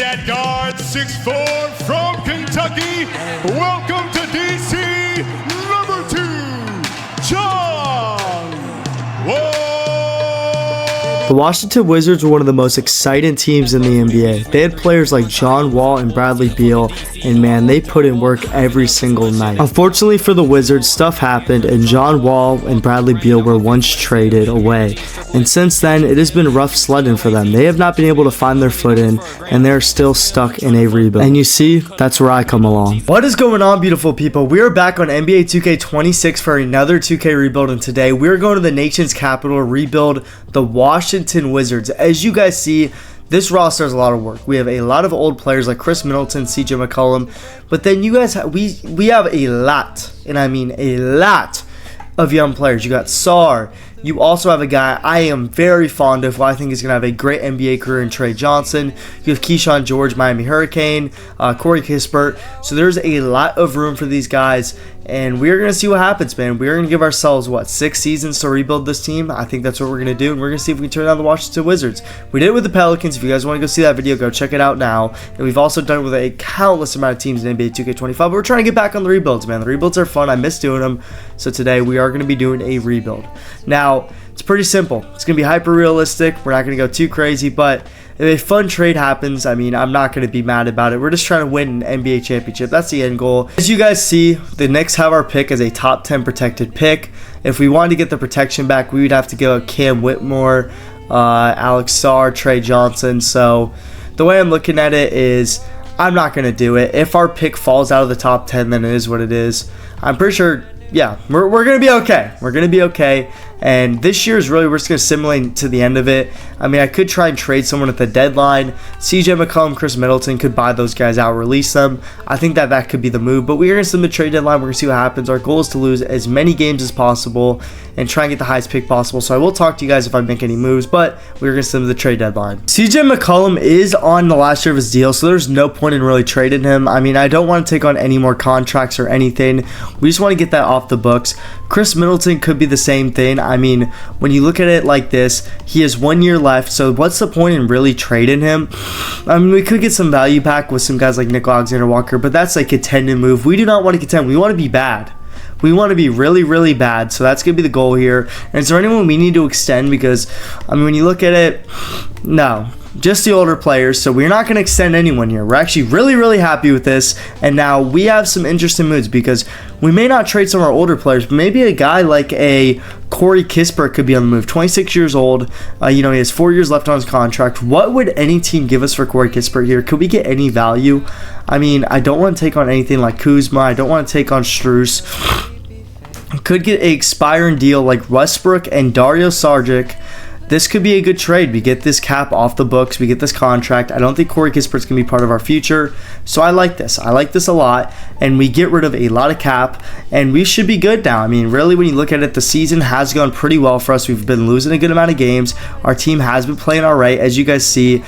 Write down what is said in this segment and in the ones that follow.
at guard, 6'4" from Kentucky. Welcome to DC, number 2, John Wall. The Washington Wizards were one of the most exciting teams in the NBA. They had players like John Wall and Bradley Beal, and man, they put in work every single night. Unfortunately for the Wizards, stuff happened, and John Wall and Bradley Beal were once traded away. And since then, it has been rough sledding for them. They have not been able to find their footing, and they're still stuck in a rebuild. And you see, that's where I come along. What is going on, beautiful people? We are back on NBA 2K26 for another 2K rebuild, and today we're going to the nation's capital to rebuild the Washington Wizards. As you guys see, this roster has a lot of work. We have a lot of old players like Chris Middleton, CJ McCollum, but then you guys we have a lot, and I mean a lot of young players. You got Sarr. You also have a guy I am very fond of, who I think is going to have a great NBA career in Trey Johnson. You have Keyshawn George, Miami Hurricane, Corey Kispert. So there's a lot of room for these guys, and we're going to see what happens, man. We're going to give ourselves, 6 seasons to rebuild this team? I think that's what we're going to do, and we're going to see if we can turn down the Washington Wizards. We did it with the Pelicans. If you guys want to go see that video, go check it out now. And we've also done it with a countless amount of teams in NBA 2K25, but we're trying to get back on the rebuilds, man. The rebuilds are fun. I miss doing them. So today we are going to be doing a rebuild. Now, it's pretty simple. It's going to be hyper realistic. We're not going to go too crazy, but if a fun trade happens, I mean, I'm not going to be mad about it. We're just trying to win an NBA championship. That's the end goal. As you guys see, the Knicks have our pick as a top 10 protected pick. If we wanted to get the protection back, we would have to go Cam Whitmore, Alex Sarr, Trey Johnson. So the way I'm looking at it is I'm not going to do it. If our pick falls out of the top 10, then it is what it is. I'm pretty sure, yeah, we're going to be okay. We're going to be okay. And this year is really, we're just going to simulate to the end of it. I mean, I could try and trade someone at the deadline. CJ McCollum, Chris Middleton could buy those guys out, release them. I think that could be the move. But we're going to send the trade deadline. We're going to see what happens. Our goal is to lose as many games as possible and try and get the highest pick possible. So I will talk to you guys if I make any moves, but we're going to send the trade deadline. CJ McCollum is on the last year of his deal, so there's no point in really trading him. I mean, I don't want to take on any more contracts or anything. We just want to get that off the books. Chris Middleton could be the same thing. I mean, when you look at it like this, he has 1 year left, so what's the point in really trading him? I mean, we could get some value back with some guys like Nick Alexander-Walker, but that's a contending move. We do not want to contend. We want to be bad. We want to be really, really bad, so that's going to be the goal here. And is there anyone we need to extend? Because, I mean, when you look at it, no. Just the older players, so we're not going to extend anyone here. We're actually really, really happy with this, and now we have some interesting moves because we may not trade some of our older players, but maybe a guy like a Corey Kispert could be on the move. 26 years old, he has 4 years left on his contract. What would any team give us for Corey Kispert here? Could we get any value? I mean, I don't want to take on anything like Kuzma. I don't want to take on Strus. Could get an expiring deal like Westbrook and Dario Saric. This could be a good trade. We get this cap off the books. We get this contract. I don't think Corey Kispert's going to be part of our future. So I like this. I like this a lot. And we get rid of a lot of cap. And we should be good now. I mean, really, when you look at it, the season has gone pretty well for us. We've been losing a good amount of games. Our team has been playing all right. As you guys see,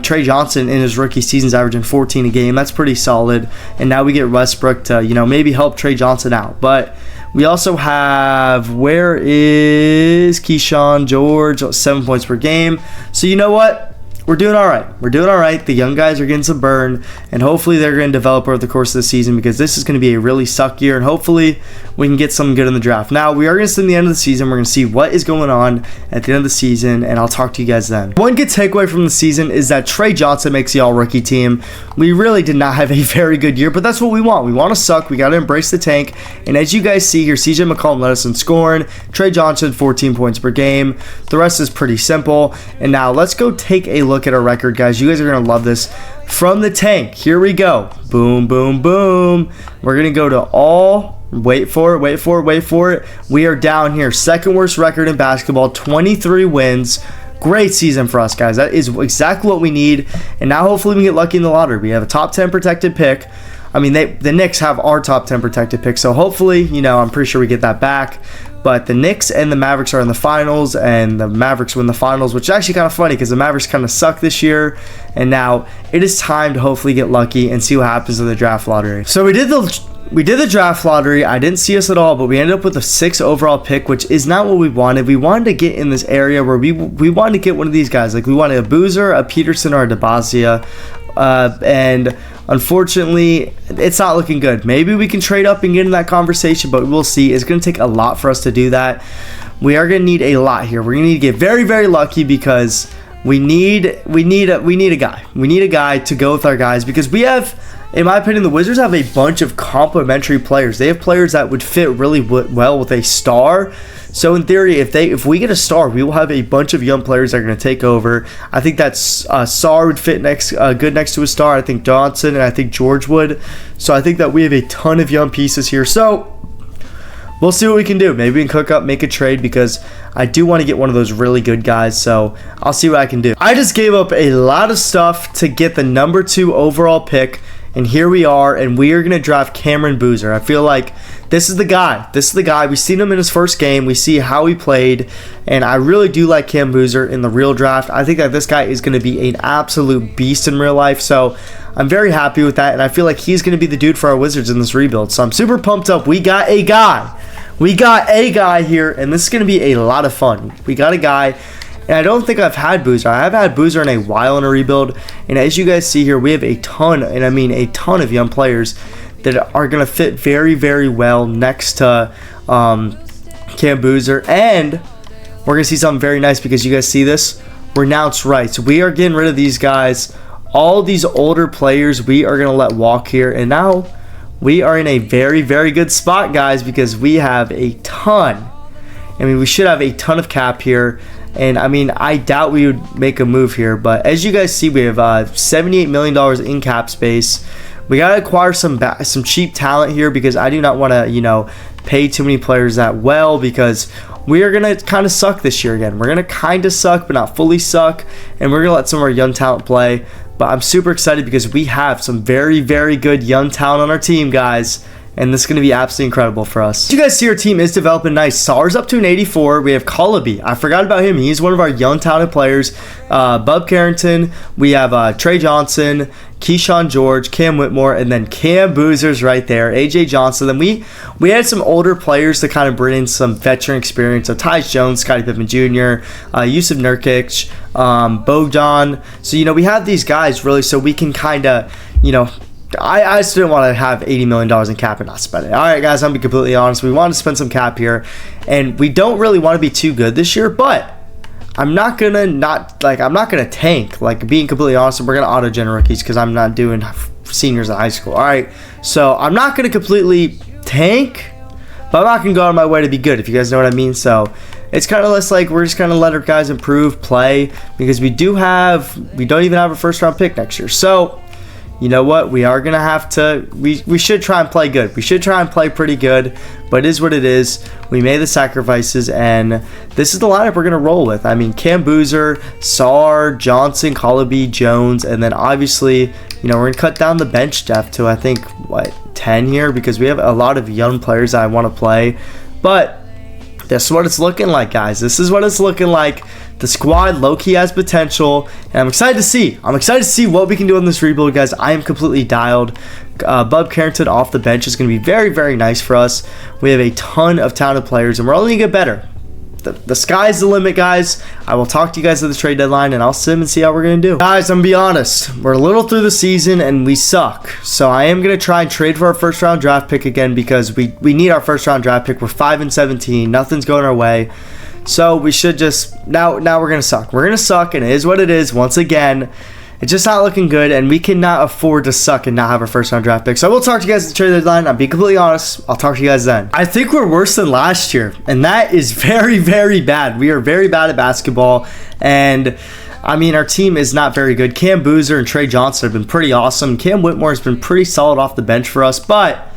Trey Johnson in his rookie season's averaging 14 a game. That's pretty solid. And now we get Westbrook to, maybe help Trey Johnson out. But we also have, where is Keyshawn George? 7 points per game. So you know what? We're doing all right. We're doing all right. The young guys are getting some burn, and hopefully they're going to develop over the course of the season because this is going to be a really suck year, and hopefully we can get something good in the draft. Now, we are going to see the end of the season. We're going to see what is going on at the end of the season, and I'll talk to you guys then. One good takeaway from the season is that Trey Johnson makes the all-rookie team. We really did not have a very good year, but that's what we want. We want to suck. We got to embrace the tank, and as you guys see here, CJ McCollum led us in scoring. Trey Johnson, 14 points per game. The rest is pretty simple, and now let's go take a look at our record, guys. You guys are going to love this. From the tank, here we go. Boom, boom, boom. We're going to go to all. Wait for it, wait for it, wait for it. We are down here. Second worst record in basketball, 23 wins. Great season for us, guys. That is exactly what we need. And now hopefully we can get lucky in the lottery. We have a top 10 protected pick. I mean, the Knicks have our top 10 protected pick. So hopefully, I'm pretty sure we get that back. But the Knicks and the Mavericks are in the finals, and the Mavericks win the finals, which is actually kind of funny because the Mavericks kind of suck this year. And now it is time to hopefully get lucky and see what happens in the draft lottery. So we did the draft lottery. I didn't see us at all, but we ended up with a 6th overall pick, which is not what we wanted. We wanted to get in this area where we wanted to get one of these guys. Like, we wanted a Boozer, a Peterson, or a DeBasia. and unfortunately, it's not looking good. Maybe we can trade up and get in that conversation, but we'll see. It's going to take a lot for us to do that. We are going to need a lot here. We're going to need to get very, very lucky because we need a guy. We need a guy to go with our guys because we have, in my opinion, the Wizards have a bunch of complementary players. They have players that would fit really well with a star. So in theory, if we get a star, we will have a bunch of young players that are going to take over. I think that Sarr would fit good next to a star. I think Johnson and I think George would. So I think that we have a ton of young pieces here. So we'll see what we can do. Maybe we can cook up, make a trade because I do want to get one of those really good guys. So I'll see what I can do. I just gave up a lot of stuff to get the number 2 overall pick. And here we are, and we are going to draft Cameron Boozer. I feel like this is the guy. This is the guy. We've seen him in his first game. We see how he played, and I really do like Cam Boozer in the real draft. I think that this guy is going to be an absolute beast in real life, so I'm very happy with that, and I feel like he's going to be the dude for our Wizards in this rebuild. So I'm super pumped up. We got a guy. We got a guy here, and this is going to be a lot of fun. We got a guy. And I don't think I've had Boozer. I have had Boozer in a while in a rebuild. And as you guys see here, we have a ton, and I mean a ton of young players that are going to fit very, very well next to Cam Boozer. And we're going to see something very nice because you guys see this. Renounced rights. We are getting rid of these guys. All these older players we are going to let walk here. And now we are in a very, very good spot, guys, because we have a ton. I mean, we should have a ton of cap here. And I mean, I doubt we would make a move here, but as you guys see, we have $78 million in cap space. We gotta acquire some cheap talent here because I do not want to, pay too many players that well because we are gonna kind of suck this year again. We're gonna kind of suck, but not fully suck, and we're gonna let some of our young talent play. But I'm super excited because we have some very, very good young talent on our team, guys. And this is going to be absolutely incredible for us. As you guys see, our team is developing nice. Sarr's up to an 84. We have Cullaby. I forgot about him. He's one of our young talented players. Bub Carrington. We have Trey Johnson, Keyshawn George, Cam Whitmore, and then Cam Boozer's right there. AJ Johnson. Then we had some older players to kind of bring in some veteran experience. So Tyus Jones, Scottie Pippen Jr., Yusuf Nurkic, Bogdan. So, we have these guys really so we can kind of, I just didn't want to have $80 million in cap and not spend it. All right, guys, I'm going to be completely honest. We want to spend some cap here, and we don't really want to be too good this year, but I'm not going to tank. Like, being completely honest, we're going to auto-gen rookies because I'm not doing seniors in high school. All right, so I'm not going to completely tank, but I'm not going to go out of my way to be good, if you guys know what I mean. So it's kind of less like we're just going to let our guys improve, play, because we don't even have a first-round pick next year. So you know what? We are going to have to, we should try and play good. We should try and play pretty good, but it is what it is. We made the sacrifices, and this is the lineup we're going to roll with. I mean, Cam Boozer, Sarr, Johnson, Cullaby, Jones, and then obviously, we're going to cut down the bench depth to, I think, 10 here because we have a lot of young players that I want to play. But this is what it's looking like, guys. This is what it's looking like. The squad low-key has potential, and I'm excited to see. I'm excited to see what we can do in this rebuild, guys. I am completely dialed. Bub Carrington off the bench is going to be very, very nice for us. We have a ton of talented players, and we're only going to get better. The sky's the limit, guys. I will talk to you guys at the trade deadline, and I'll sim and see how we're going to do. Guys, I'm going to be honest. We're a little through the season, and we suck. So I am going to try and trade for our first-round draft pick again because we need our first-round draft pick. We're 5-17. Nothing's going our way. So we should just, now we're going to suck. We're going to suck, and it is what it is. Once again, it's just not looking good, and we cannot afford to suck and not have our first-round draft pick. So I will talk to you guys at the trade deadline. I'll be completely honest. I'll talk to you guys then. I think we're worse than last year, and that is very, very bad. We are very bad at basketball, and I mean, our team is not very good. Cam Boozer and Trey Johnson have been pretty awesome. Cam Whitmore has been pretty solid off the bench for us, but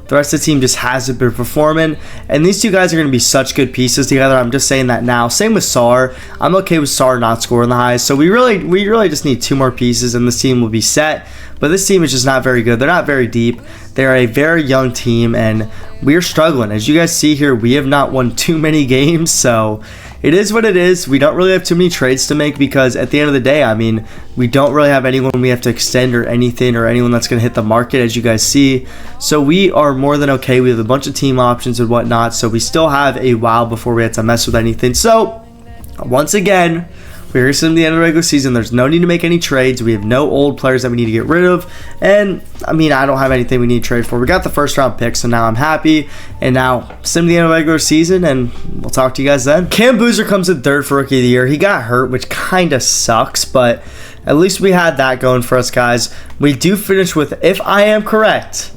the rest of the team just hasn't been performing, and these two guys are going to be such good pieces together. I'm just saying that now. Same with Sarr. I'm okay with Sarr not scoring the highs, so we really just need 2 more pieces, and this team will be set. But this team is just not very good. They're not very deep. They're a very young team, and we're struggling. As you guys see here, we have not won too many games, so it is what it is. We don't really have too many trades to make because at the end of the day, I mean, we don't really have anyone we have to extend or anything or anyone that's going to hit the market, as you guys see. So we are more than okay. We have a bunch of team options and whatnot, so we still have a while before we have to mess with anything. So once again, We're to the end of the regular season. There's no need to make any trades. We have no old players that we need to get rid of. And, I mean, I don't have anything we need to trade for. We got the first round pick, so now I'm happy. And now, sim to the end of the regular season, and we'll talk to you guys then. Cam Boozer comes in third for Rookie of the Year. He got hurt, which kind of sucks, but at least we had that going for us, guys. We do finish with, if I am correct,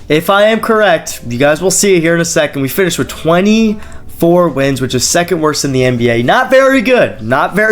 you guys will see it here in a second. We finished with 24 wins, which is second worst in the NBA. Not very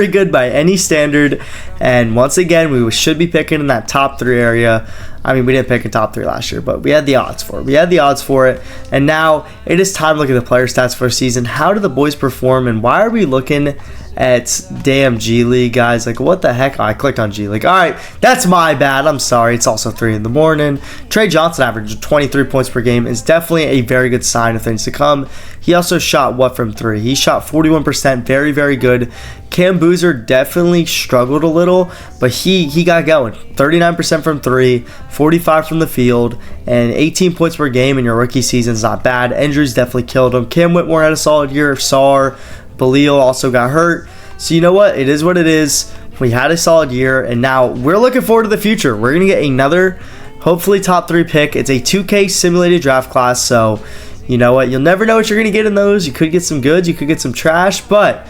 good by any standard. And once again, we should be picking in that top 3 area. I mean, we didn't pick in top 3 last year, but we had the odds for it. And now it is time to look at the player stats for a season. How do the boys perform, and why are we looking at damn G League, guys? Like, what the heck? Oh, I clicked on G League. All right, that's my bad. I'm sorry. It's also 3 in the morning. Trey Johnson averaged 23 points per game is definitely a very good sign of things to come. He also shot what from 3? He shot 41%. Very, very good. Cam Boozer definitely struggled a little, but he got going. 39% from 3, 45 from the field, and 18 points per game in your rookie season is not bad. Injuries definitely killed him. Cam Whitmore had a solid year. Sarr, Belial also got hurt. So you know what? It is what it is. We had a solid year, and now we're looking forward to the future. We're going to get another, hopefully, top 3 pick. It's a 2K simulated draft class, so you know what? You'll never know what you're going to get in those. You could get some goods. You could get some trash, but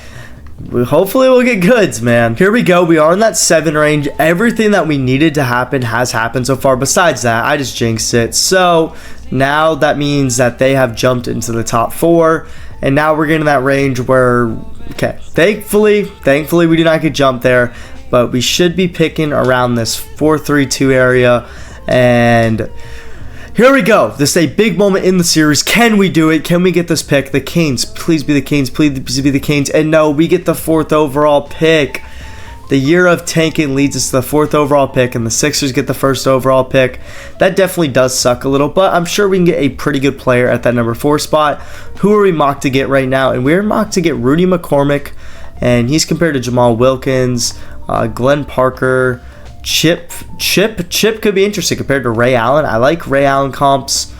hopefully we'll get goods, man. Here we go. We are in that 7 range. Everything that we needed to happen has happened so far. Besides that, I just jinxed it. So now that means that they have jumped into the top 4. And now we're getting that range where, okay, thankfully we do not get jumped there. But we should be picking around this 4-3-2 area. And here we go. This is a big moment in the series. Can we do it? Can we get this pick? The Canes. Please be the Canes. Please be the Canes. And no, we get the 4th overall pick. The year of tanking leads us to the 4th overall pick, and the Sixers get the 1st overall pick. That definitely does suck a little, but I'm sure we can get a pretty good player at that number 4 spot. Who are we mocked to get right now? And we're mocked to get Rudy McCormick, and he's compared to Jamal Wilkins, Glenn Parker, Chip could be interesting compared to Ray Allen. I like Ray Allen comps.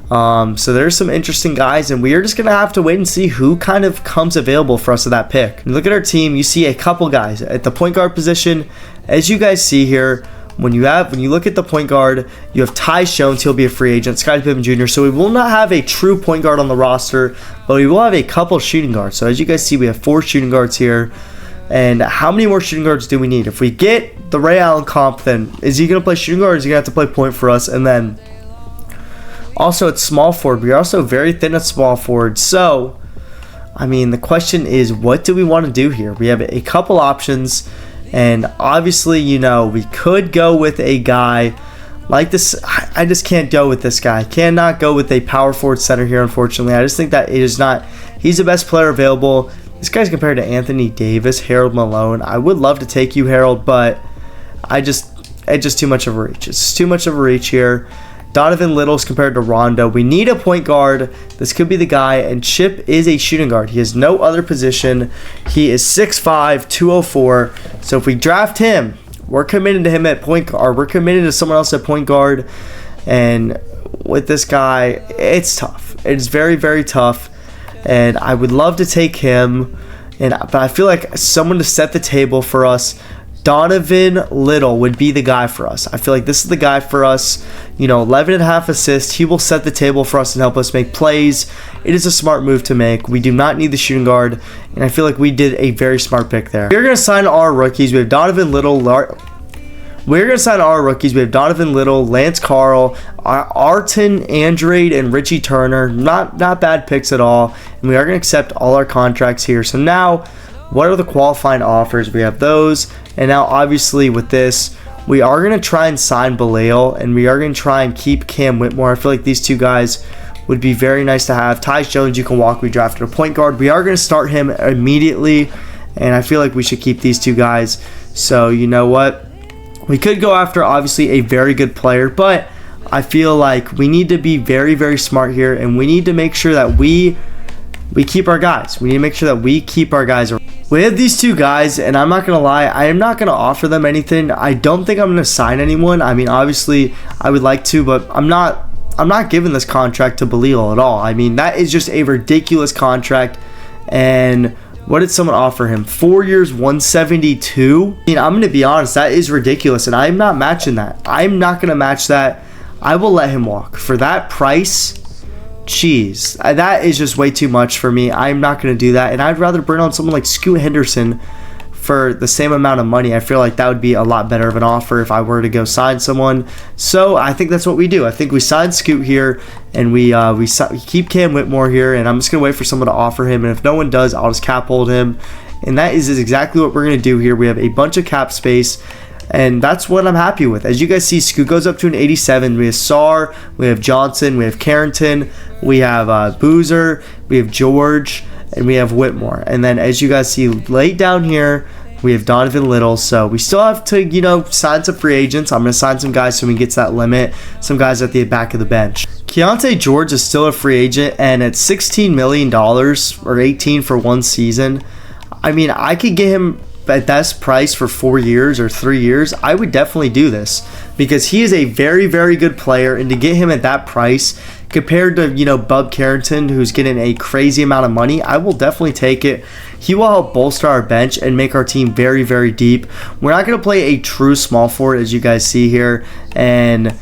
So there's some interesting guys, and we are just going to have to wait and see who kind of comes available for us at that pick. You look at our team, you see a couple guys at the point guard position. As you guys see here, when you look at the point guard, you have Tyus Jones. He'll be a free agent. Scottie Pippen Jr. So we will not have a true point guard on the roster, but we will have a couple shooting guards. So as you guys see, we have 4 shooting guards here. And how many more shooting guards do we need? If we get the Ray Allen comp, then is he going to play shooting guard, or is he going to have to play point for us? And then also at small forward, we are also very thin at small forward. So, I mean, the question is, what do we want to do here? We have a couple options, and obviously, you know, we could go with a guy like this. I just can't go with this guy. I cannot go with a power forward center here, unfortunately. I just think that it is not, he's the best player available. This guy's compared to Anthony Davis, Harold Malone. I would love to take you, Harold, but it's just too much of a reach. It's just too much of a reach here. Donovan Little's compared to Rondo. We need a point guard. This could be the guy. And Chip is a shooting guard. He has no other position. He is 6'5", 204. So if we draft him, we're committed to him at point guard. Or we're committed to someone else at point guard. And with this guy, it's tough. It's very, very tough. And I would love to take him. But I feel like someone to set the table for us, Donovan Little would be the guy for us. I feel like this is the guy for us. You know, 11.5 assists. He will set the table for us and help us make plays. It is a smart move to make. We do not need the shooting guard, and I feel like we did a very smart pick there. We're going to sign our rookies. We have Donovan Little. We're going to sign our rookies. We have Donovan Little, Lance Carl, Arton Andrade, and Richie Turner. Not bad picks at all. And we are going to accept all our contracts here. So now, what are the qualifying offers? We have those. And now, obviously, with this, we are going to try and sign Belial, and we are going to try and keep Cam Whitmore. I feel like these two guys would be very nice to have. Tyus Jones, you can walk. We drafted a point guard. We are going to start him immediately, and I feel like we should keep these two guys. So, you know what? We could go after, obviously, a very good player, but I feel like we need to be very, very smart here, and we need to make sure that we keep our guys. We need to make sure that we keep our guys. We have these two guys, and I'm not going to lie, I am not going to offer them anything. I don't think I'm going to sign anyone. I mean, obviously, I would like to, but I'm not giving this contract to Belial at all. I mean, that is just a ridiculous contract, and What did someone offer him? 4 years, 172? I mean, I'm going to be honest, that is ridiculous, and I'm not matching that. I'm not going to match that. I will let him walk. For that price, jeez, that is just way too much for me. I'm not going to do that, and I'd rather bring on someone like Scoot Henderson for the same amount of money. I feel like that would be a lot better of an offer if I were to go sign someone. So I think that's what we do. I think we sign Scoot here, and we keep Cam Whitmore here, and I'm just going to wait for someone to offer him, and if no one does, I'll just cap hold him. And that is exactly what we're going to do here. We have a bunch of cap space, and that's what I'm happy with. As you guys see, Scoot goes up to an 87. We have Sarr, we have Johnson, we have Carrington, we have Boozer, we have George, and we have Whitmore. And then as you guys see late down here, we have Donovan Little. So we still have to, sign some free agents. I'm going to sign some guys so we get to that limit. Some guys at the back of the bench. Keontae George is still a free agent, and at $16 million or 18 for one season, I mean, I could get him at this price for 4 years or 3 years. I would definitely do this because he is a very, very good player, and to get him at that price compared to, Bub Carrington, who's getting a crazy amount of money, I will definitely take it. He will help bolster our bench and make our team very, very deep. We're not going to play a true small forward, as you guys see here, and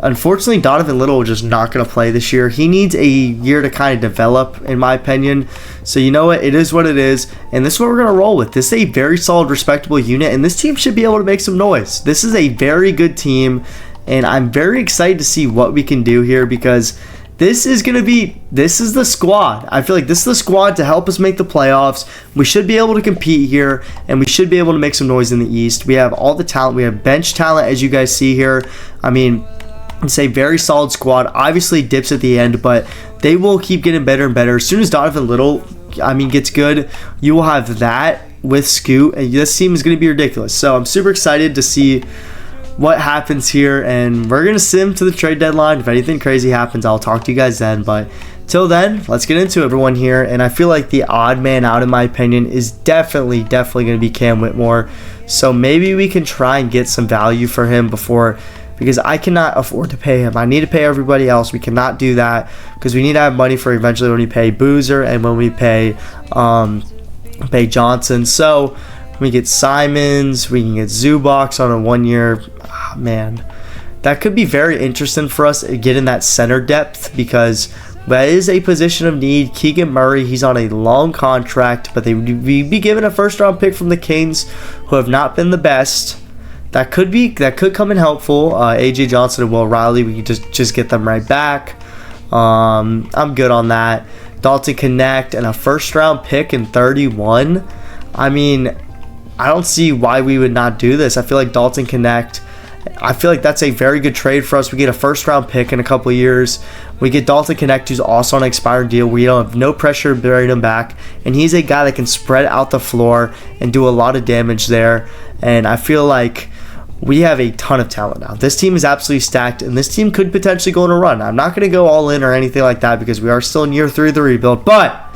unfortunately, Donovan Little is just not going to play this year. He needs a year to kind of develop, in my opinion. So you know what? It is what it is, and this is what we're going to roll with. This is a very solid, respectable unit, and this team should be able to make some noise. This is a very good team, and I'm very excited to see what we can do here because this is the squad. I feel like this is the squad to help us make the playoffs. We should be able to compete here, and we should be able to make some noise in the East. We have all the talent. We have bench talent, as you guys see here. I mean, it's a very solid squad. Obviously dips at the end, but they will keep getting better and better. As soon as Donovan Little, gets good, you will have that with Scoot, and this team is going to be ridiculous. So I'm super excited to see what happens here, and we're going to sim to the trade deadline. If anything crazy happens, I'll talk to you guys then, but till then, let's get into everyone here. And I feel like the odd man out, in my opinion, is definitely going to be Cam Whitmore. So maybe we can try and get some value for him because I cannot afford to pay him. I need to pay everybody else. We cannot do that because we need to have money for eventually when we pay Boozer and when we pay Johnson. So we get Simons, we can get Zubox on a 1 year. Oh, man, that could be very interesting for us getting that center depth because that is a position of need. Keegan Murray, he's on a long contract, but we'd be given a first round pick from the Kings, who have not been the best. That could come in helpful. AJ Johnson and Will Riley, we can just get them right back. I'm good on that. Dalton Connect and a first round pick in 31. I mean, I don't see why we would not do this. I feel like Dalton Connect, I feel like that's a very good trade for us. We get a first round pick in a couple of years. We get Dalton Connect, who's also on an expired deal. We don't have no pressure to bring him back, and he's a guy that can spread out the floor and do a lot of damage there. And I feel like we have a ton of talent now. This team is absolutely stacked, and this team could potentially go on a run. I'm not going to go all in or anything like that because we are still in year 3 of the rebuild, but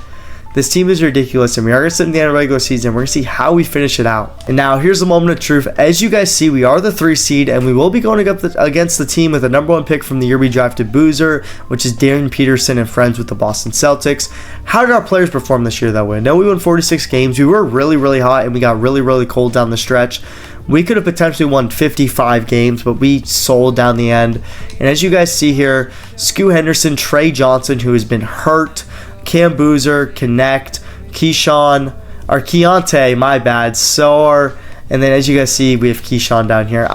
this team is ridiculous, and we are going to sit in the end of the regular season. We're going to see how we finish it out. And now, here's the moment of truth. As you guys see, we are the 3 seed, and we will be going up against the team with the number 1 pick from the year we drafted Boozer, which is Darren Peterson and friends with the Boston Celtics. How did our players perform this year, though? I know we won 46 games. We were really, really hot, and we got really, really cold down the stretch. We could have potentially won 55 games, but we sold down the end. And as you guys see here, Scoot Henderson, Trey Johnson, who has been hurt, Cam Boozer, Connect, Keontae, my bad, Sarr, and then as you guys see, we have Keyshawn down here.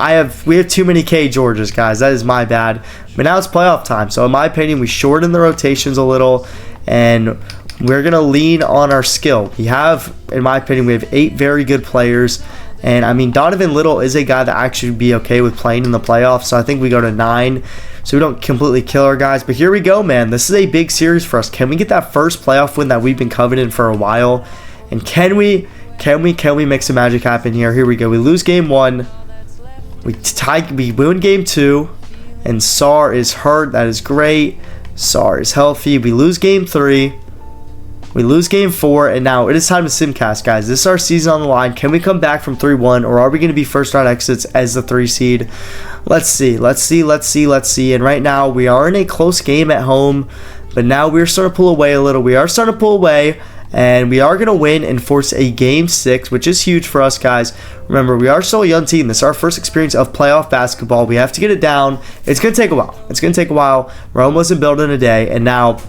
We have too many K Georges, guys. That is my bad. But now it's playoff time, so in my opinion, we shorten the rotations a little, and we're gonna lean on our skill. We have, in my opinion, we have 8 very good players. And I mean, Donovan Little is a guy that actually would be okay with playing in the playoffs. So I think we go to 9 so we don't completely kill our guys. But here we go, man. This is a big series for us. Can we get that first playoff win that we've been coveting for a while? And can we make some magic happen here? Here we go. We lose game 1. We win game 2. And Sarr is hurt. That is great. Sarr is healthy. We lose game 3. We lose game 4, and now it is time to simcast, guys. This is our season on the line. Can we come back from 3-1, or are we going to be first round exits as the 3 seed? Let's see. And right now, we are in a close game at home, but now we're starting to pull away a little. We are starting to pull away, And we are going to win and force a Game 6, which is huge for us, guys. Remember, we are still a young team. This is our first experience of playoff basketball. We have to get it down. It's going to take a while. It's going to take a while. Rome wasn't built in a day, and now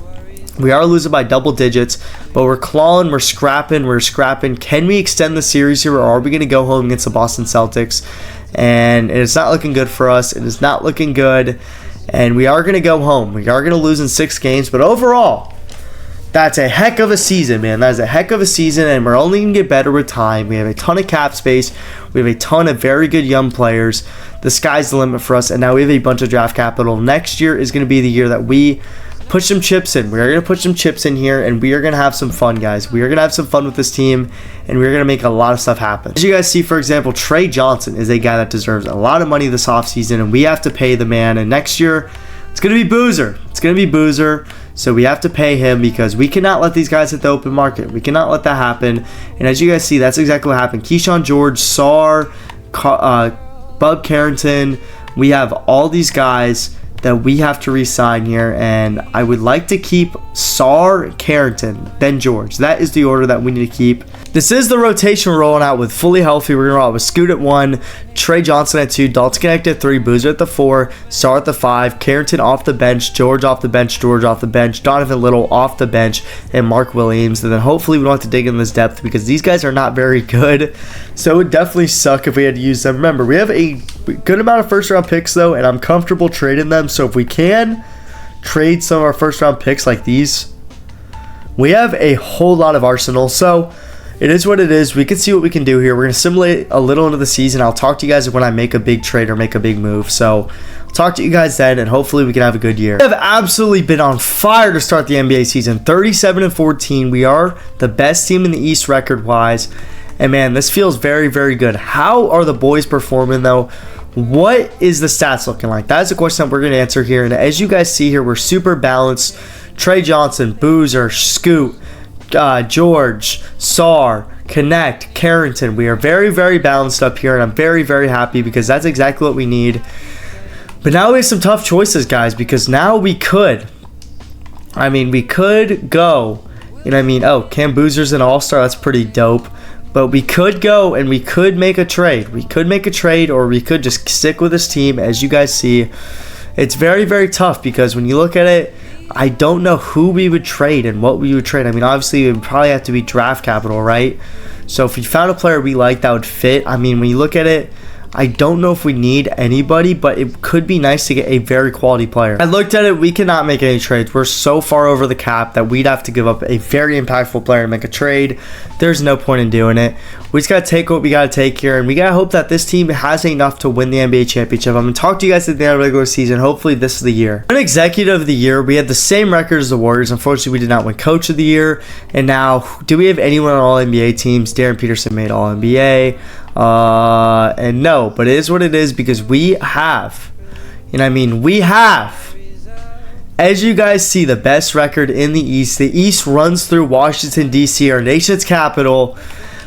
we are losing by double digits, but we're clawing, we're scrapping. Can we extend the series here, or are we going to go home against the Boston Celtics? And it's not looking good for us. It is not looking good, and we are going to go home. We are going to lose in 6 games, but overall, that's a heck of a season, man. That is a heck of a season, and we're only going to get better with time. We have a ton of cap space. We have a ton of very good young players. The sky's the limit for us, and now we have a bunch of draft capital. Next year is going to be the year that we put some chips in. We are going to put some chips in here, and we are going to have some fun, guys. We are going to have some fun with this team, and we're going to make a lot of stuff happen. As you guys see, for example, Trey Johnson is a guy that deserves a lot of money this offseason, and we have to pay the man. And next year, it's going to be Boozer. It's going to be Boozer. So we have to pay him because we cannot let these guys hit the open market. We cannot let that happen. And as you guys see, that's exactly what happened. Keyshawn George, Sarr, Bub Carrington. We have all these guys that we have to re-sign here, and I would like to keep Sarr, Carrington, then George. That is the order that we need to keep. This is the rotation we're rolling out with fully healthy. We're going to roll out with Scoot at 1, Trey Johnson at 2, Dalton Connect at 3, Boozer at the 4, Sarr at the 5, Carrington off the bench, George off the bench, Donovan Little off the bench, and Mark Williams. And then hopefully we don't have to dig in this depth because these guys are not very good. So it would definitely suck if we had to use them. Remember, we have a good amount of first-round picks, though, and I'm comfortable trading them. So if we can trade some of our first-round picks like these, we have a whole lot of arsenal. So it is what it is. We can see what we can do here. We're going to simulate a little into the season. I'll talk to you guys when I make a big trade or make a big move. So I'll talk to you guys then, and hopefully we can have a good year. We have absolutely been on fire to start the NBA season. 37-14. We are the best team in the East record-wise. And, man, this feels very, very good. How are the boys performing, though? What is the stats looking like? That's a question that we're going to answer here. And as you guys see here, we're super balanced. Trey Johnson, Boozer, Scoot, George, Sarr, Connect, Carrington. We are very, very balanced up here, and I'm very, very happy because that's exactly what we need. But now we have some tough choices, guys, because now we could go, oh, Cam Boozer's an all-star. That's pretty dope. But we could go and we could make a trade. We could make a trade, or we could just stick with this team. As you guys see, it's very, very tough because when you look at it, I don't know who we would trade and what we would trade. I mean, obviously, it would probably have to be draft capital, right? So if we found a player we like that would fit, I mean, when you look at it, I don't know if we need anybody, but it could be nice to get a very quality player. I looked at it. We cannot make any trades. We're so far over the cap that we'd have to give up a very impactful player to make a trade. There's no point in doing it. We just got to take what we got to take here, and we got to hope that this team has enough to win the NBA championship. I'm going to talk to you guys at the end of the regular season. Hopefully, this is the year. An executive of the year, we had the same record as the Warriors. Unfortunately, we did not win coach of the year. And now, do we have anyone on all NBA teams? Darren Peterson made all NBA. And no, but it is what it is because we have, as you guys see, the best record in the East. The East runs through Washington, D.C., our nation's capital.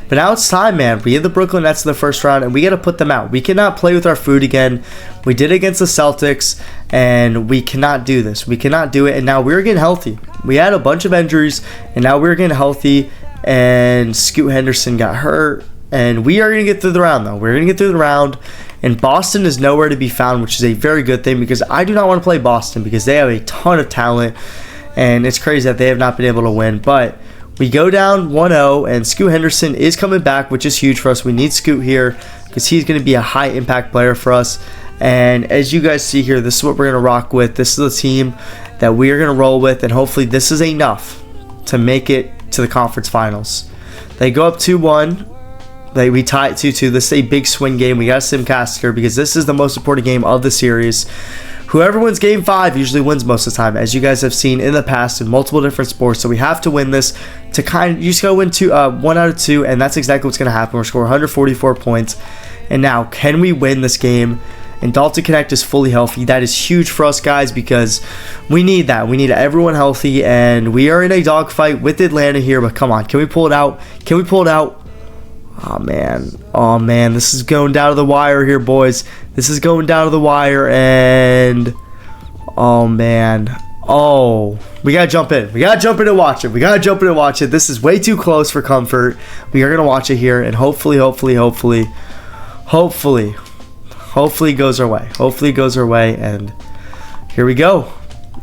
But now it's time, man. We had the Brooklyn Nets in the first round, and we got to put them out. We cannot play with our food again. We did it against the Celtics, and we cannot do this. We cannot do it, and now we're getting healthy. We had a bunch of injuries, and now we're getting healthy, and Scoot Henderson got hurt. And we are going to get through the round, though. We're going to get through the round. And Boston is nowhere to be found, which is a very good thing because I do not want to play Boston because they have a ton of talent. And it's crazy that they have not been able to win. But we go down 1-0, and Scoot Henderson is coming back, which is huge for us. We need Scoot here because he's going to be a high-impact player for us. And as you guys see here, this is what we're going to rock with. This is the team that we are going to roll with. And hopefully this is enough to make it to the conference finals. They go up 2-1. We tie it 2-2. This is a big swing game. We got to simcast here because this is the most important game of the series. Whoever wins game 5 usually wins most of the time, as you guys have seen in the past in multiple different sports. So we have to win this to you just got to win 1 out of 2, and that's exactly what's going to happen. We're score 144 points. And now, can we win this game? And Dalton Connect is fully healthy. That is huge for us, guys, because we need that. We need everyone healthy, and we are in a dogfight with Atlanta here. But come on, can we pull it out? Can we pull it out? Oh, man, this is going down to the wire here, boys. This is going down to the wire, and oh, man. Oh, we gotta jump in. We gotta jump in and watch it. We gotta jump in and watch it. This is way too close for comfort. We are gonna watch it here, and hopefully it goes our way. Hopefully it goes our way, and here we go.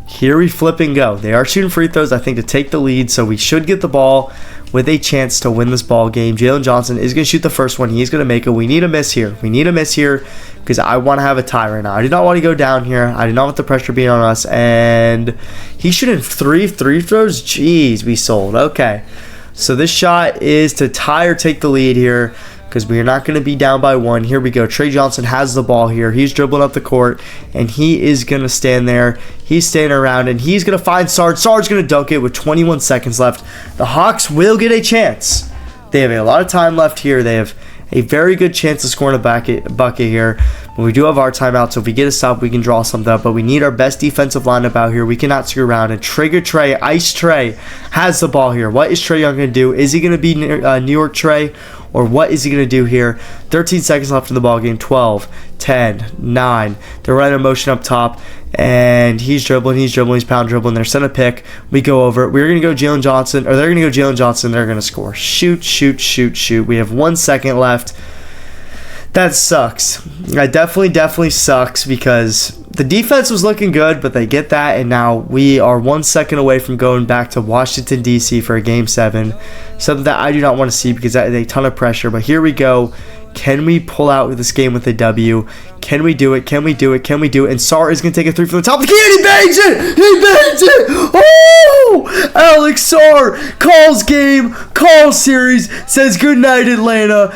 Here we flip and go. They are shooting free throws, I think, to take the lead, so we should get the ball with a chance to win this ball game. Jalen Johnson is going to shoot the first one. He's going to make it. We need a miss here. We need a miss here because I want to have a tie right now. I do not want to go down here. I do not want the pressure being on us. And he's shooting three throws. Jeez, we sold. Okay. So this shot is to tie or take the lead here, because we are not going to be down by one. Here we go. Trey Johnson has the ball here. He's dribbling up the court, and he is going to stand there. He's standing around, and he's going to find Sarr. Sarr's going to dunk it with 21 seconds left. The Hawks will get a chance. They have a lot of time left here. They have a very good chance of scoring a bucket here. But we do have our timeout, so if we get a stop, we can draw something up. But we need our best defensive lineup out here. We cannot screw around. And Ice Trey, has the ball here. What is Trae Young going to do? Is he going to be New York Trey? Or what is he going to do here? 13 seconds left in the ball game. 12, 10, 9. They're running a motion up top. And he's dribbling. He's pound dribbling. They're sent a pick. We go over it. We're going to go Jalen Johnson. Or they're going to go Jalen Johnson. They're going to score. Shoot. We have 1 second left. That sucks. That definitely sucks, because the defense was looking good, but they get that, and now we are 1 second away from going back to Washington, D.C. for a Game 7. Something that I do not want to see, because that is a ton of pressure. But here we go. Can we pull out this game with a W? Can we do it? And Sarr is going to take a three from the top of the key, and he bangs it! Oh! Alex Sarr calls game, calls series, says good night Atlanta,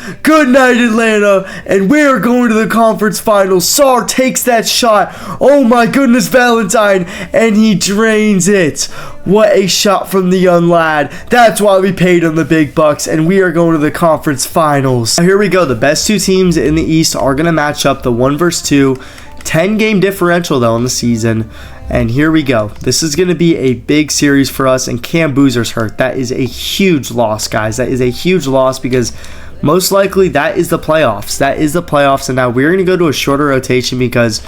and we are going to the conference finals. Sarr takes that shot. Oh my goodness, Valentine, and he drains it. What a shot from the young lad. That's why we paid him the big bucks, and we are going to the conference finals. Now here we go. The best two teams in the East are going to match up, the 1 versus 2. 10-game differential, though, in the season. And here we go. This is going to be a big series for us, and Cam Boozer's hurt. That is a huge loss, guys. That is a huge loss, because most likely that is the playoffs. And now we're going to go to a shorter rotation, because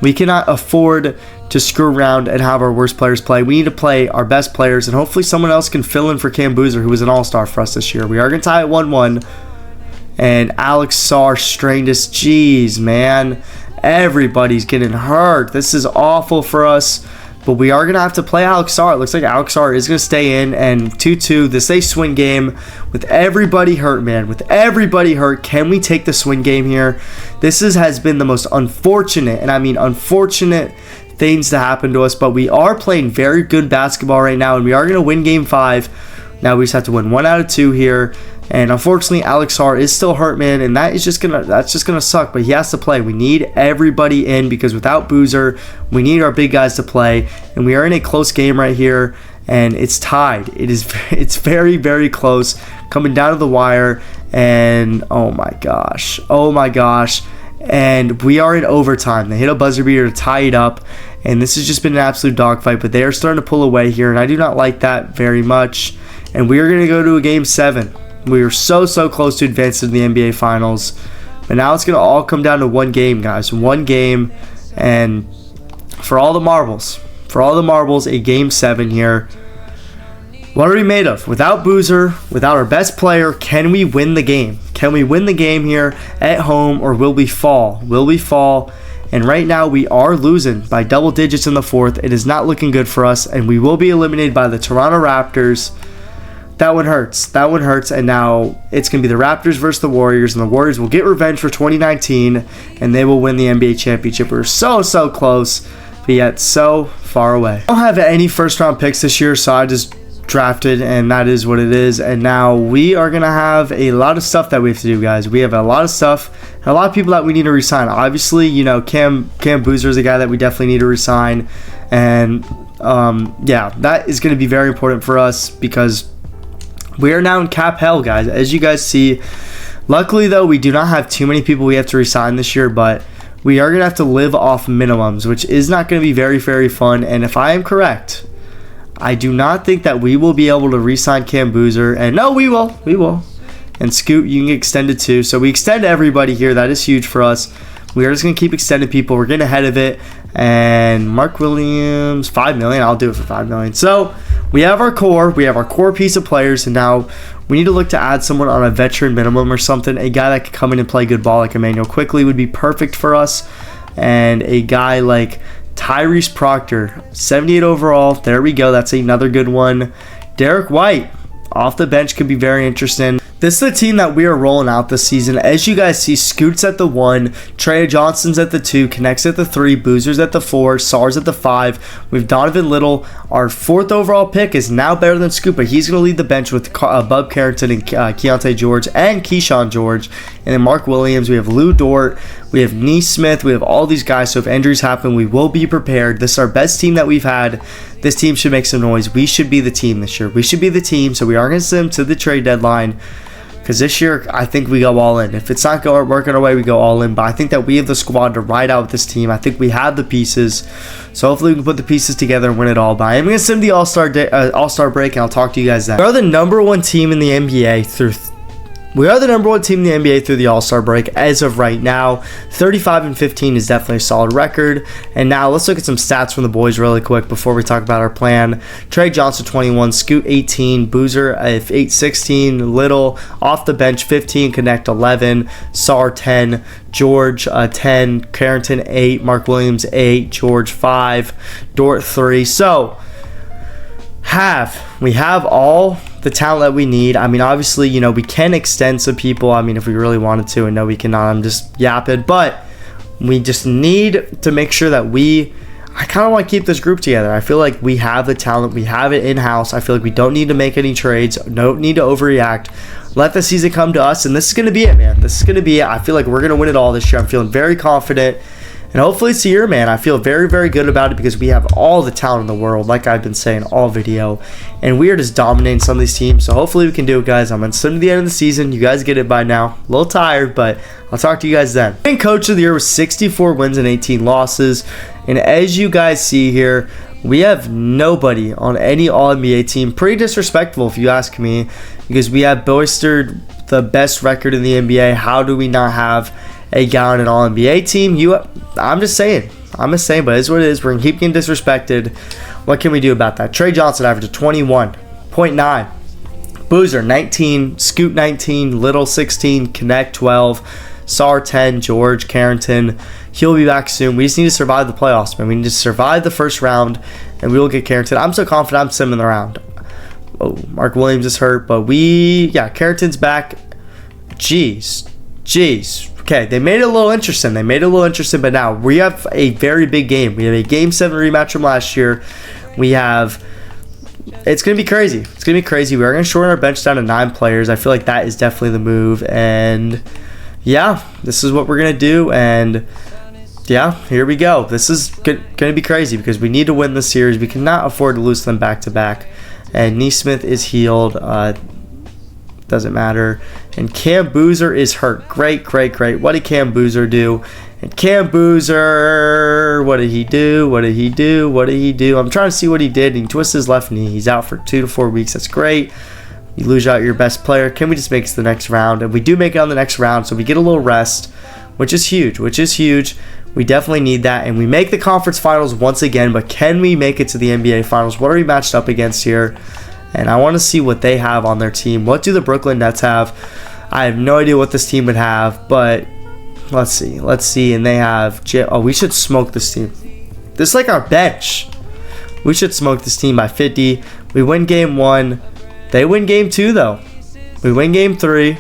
we cannot afford to screw around and have our worst players play. We need to play our best players, and hopefully someone else can fill in for Cam Boozer, who was an all-star for us this year. We are going to tie at 1-1, and Alex Sarr strained us. Jeez, man. Everybody's getting hurt. This is awful for us, but we are going to have to play Alex Sarr. It looks like Alex Sarr is going to stay in, and 2-2. This is a swing game with everybody hurt, man. With everybody hurt, can we take the swing game here? This has been the most unfortunate, and I mean unfortunate, things to happen to us, but we are playing very good basketball right now, and we are going to win game 5. Now we just have to win 1 out of 2 here, and unfortunately Alex Sarr is still hurt, man, and that's just gonna suck, but he has to play. We need everybody in, because without Boozer, we need our big guys to play, and we are in a close game right here, and it's tied. It's very, very close, coming down to the wire, and oh my gosh, and we are in overtime. They hit a buzzer beater to tie it up, and this has just been an absolute dogfight, but they are starting to pull away here, and I do not like that very much. And we are going to go to a Game 7. We are so close to advancing to the NBA Finals, but now it's going to all come down to one game, guys. One game, and for all the marbles, a Game 7 here. What are we made of? Without Boozer, without our best player, can we win the game? Can we win the game here at home, or will we fall? And right now we are losing by double digits in the 4th. It is not looking good for us, and we will be eliminated by the Toronto Raptors. That one hurts, and now it's going to be the Raptors versus the Warriors, and the Warriors will get revenge for 2019, and they will win the NBA championship. We're so close, but yet so far away. I don't have any first-round picks this year, so I just drafted, and that is what it is. And now we are going to have a lot of stuff that we have to do, guys. We have a lot of stuff, and a lot of people that we need to resign. Obviously, you know, Cam Boozer is a guy that we definitely need to resign, and yeah, that is going to be very important for us, because we are now in cap hell, guys, as you guys see. Luckily, though, we do not have too many people we have to resign this year, but we are going to have to live off minimums, which is not going to be very, very fun. And if I am correct, I do not think that we will be able to re-sign Cam Boozer. And no, we will. And Scoot, you can get extended too. So we extend everybody here. That is huge for us. We are just going to keep extending people. We're getting ahead of it. And Mark Williams, $5 million. I'll do it for $5 million. So we have our core. We have our core piece of players. And now we need to look to add someone on a veteran minimum or something. A guy that could come in and play good ball like Emmanuel Quickly would be perfect for us. And a guy like Tyrese Proctor, 78 overall. There we go. That's another good one. Derek White, off the bench, could be very interesting. This is the team that we are rolling out this season. As you guys see, Scoot's at the 1, Trey Johnson's at the 2, Connect's at the 3, Boozer's at the 4, Sarr's at the 5. We have Donovan Little. Our 4th overall pick is now better than Scoot, but he's going to lead the bench with Bub Carrington and Keontae George and Keyshawn George. And then Mark Williams. We have Lou Dort. We have Neesmith. We have all these guys. So if injuries happen, we will be prepared. This is our best team that we've had. This team should make some noise. We should be the team this year. We should be the team. So we are going to send them to the trade deadline. Because this year, I think we go all in. If it's not working our way, we go all in. But I think that we have the squad to ride out with this team. I think we have the pieces. So hopefully we can put the pieces together and win it all. But I am going to send the All-Star break, and I'll talk to you guys then. We are the number one team in the NBA through the All-Star break as of right now. 35-15 is definitely a solid record. And now let's look at some stats from the boys really quick before we talk about our plan. Trey Johnson 21, Scoot 18, Boozer 16, Little off the bench 15, Connect 11, Sarr 10, George 10, Carrington 8, Mark Williams 8, George 5, Dort 3. So we have all the talent that we need. I mean, obviously, you know, we can extend some people. I mean, if we really wanted to, and no, we cannot. I'm just yapping. But we just need to make sure that I kind of want to keep this group together. I feel like we have the talent. We have it in-house. I feel like we don't need to make any trades. Don't need to overreact. Let the season come to us, and this is going to be it, man. This is going to be it. I feel like we're going to win it all this year. I'm feeling very confident. And hopefully it's a year, man. I feel very, very good about it because we have all the talent in the world, like I've been saying all video. And we are just dominating some of these teams. So hopefully we can do it, guys. I'm to the end of the season. You guys get it by now. A little tired, but I'll talk to you guys then. Coach of the year was 64 wins and 18 losses. And as you guys see here, we have nobody on any All-NBA team. Pretty disrespectful, if you ask me, because we have boasted the best record in the NBA. How do we not have a guy on an All-NBA team? I'm just saying, but it is what it is. We're going to keep getting disrespected. What can we do about that? Trey Johnson averaged 21.9. Boozer 19, Scoot 19, Little 16, Connect 12, Sarr 10, George, Carrington. He'll be back soon. We just need to survive the playoffs, man. We need to survive the first round, and we will get Carrington. I'm so confident I'm simming the round. Oh, Mark Williams is hurt, but Carrington's back. Jeez. Okay, they made it a little interesting. But now we have a very big game. We have a Game 7 rematch from last year. It's going to be crazy. We are going to shorten our bench down to 9 players. I feel like that is definitely the move. And yeah, this is what we're going to do. And yeah, here we go. This is going to be crazy because we need to win this series. We cannot afford to lose them back to back. And Neesmith is healed. Doesn't matter. And Cam Boozer is hurt. Great. What did Cam Boozer do? And Cam Boozer, what did he do? I'm trying to see what he did. He twisted his left knee. He's out for 2 to 4 weeks. That's great. You lose out your best player. Can we just make it to the next round? And we do make it on the next round, so we get a little rest, which is huge. We definitely need that. And we make the conference finals once again, but can we make it to the NBA finals? What are we matched up against here? And I want to see what they have on their team. What do the Brooklyn Nets have? I have no idea what this team would have, but let's see. And they have... we should smoke this team. This is like our bench. We should smoke this team by 50. We win game 1. They win game 2, though. We win game 3.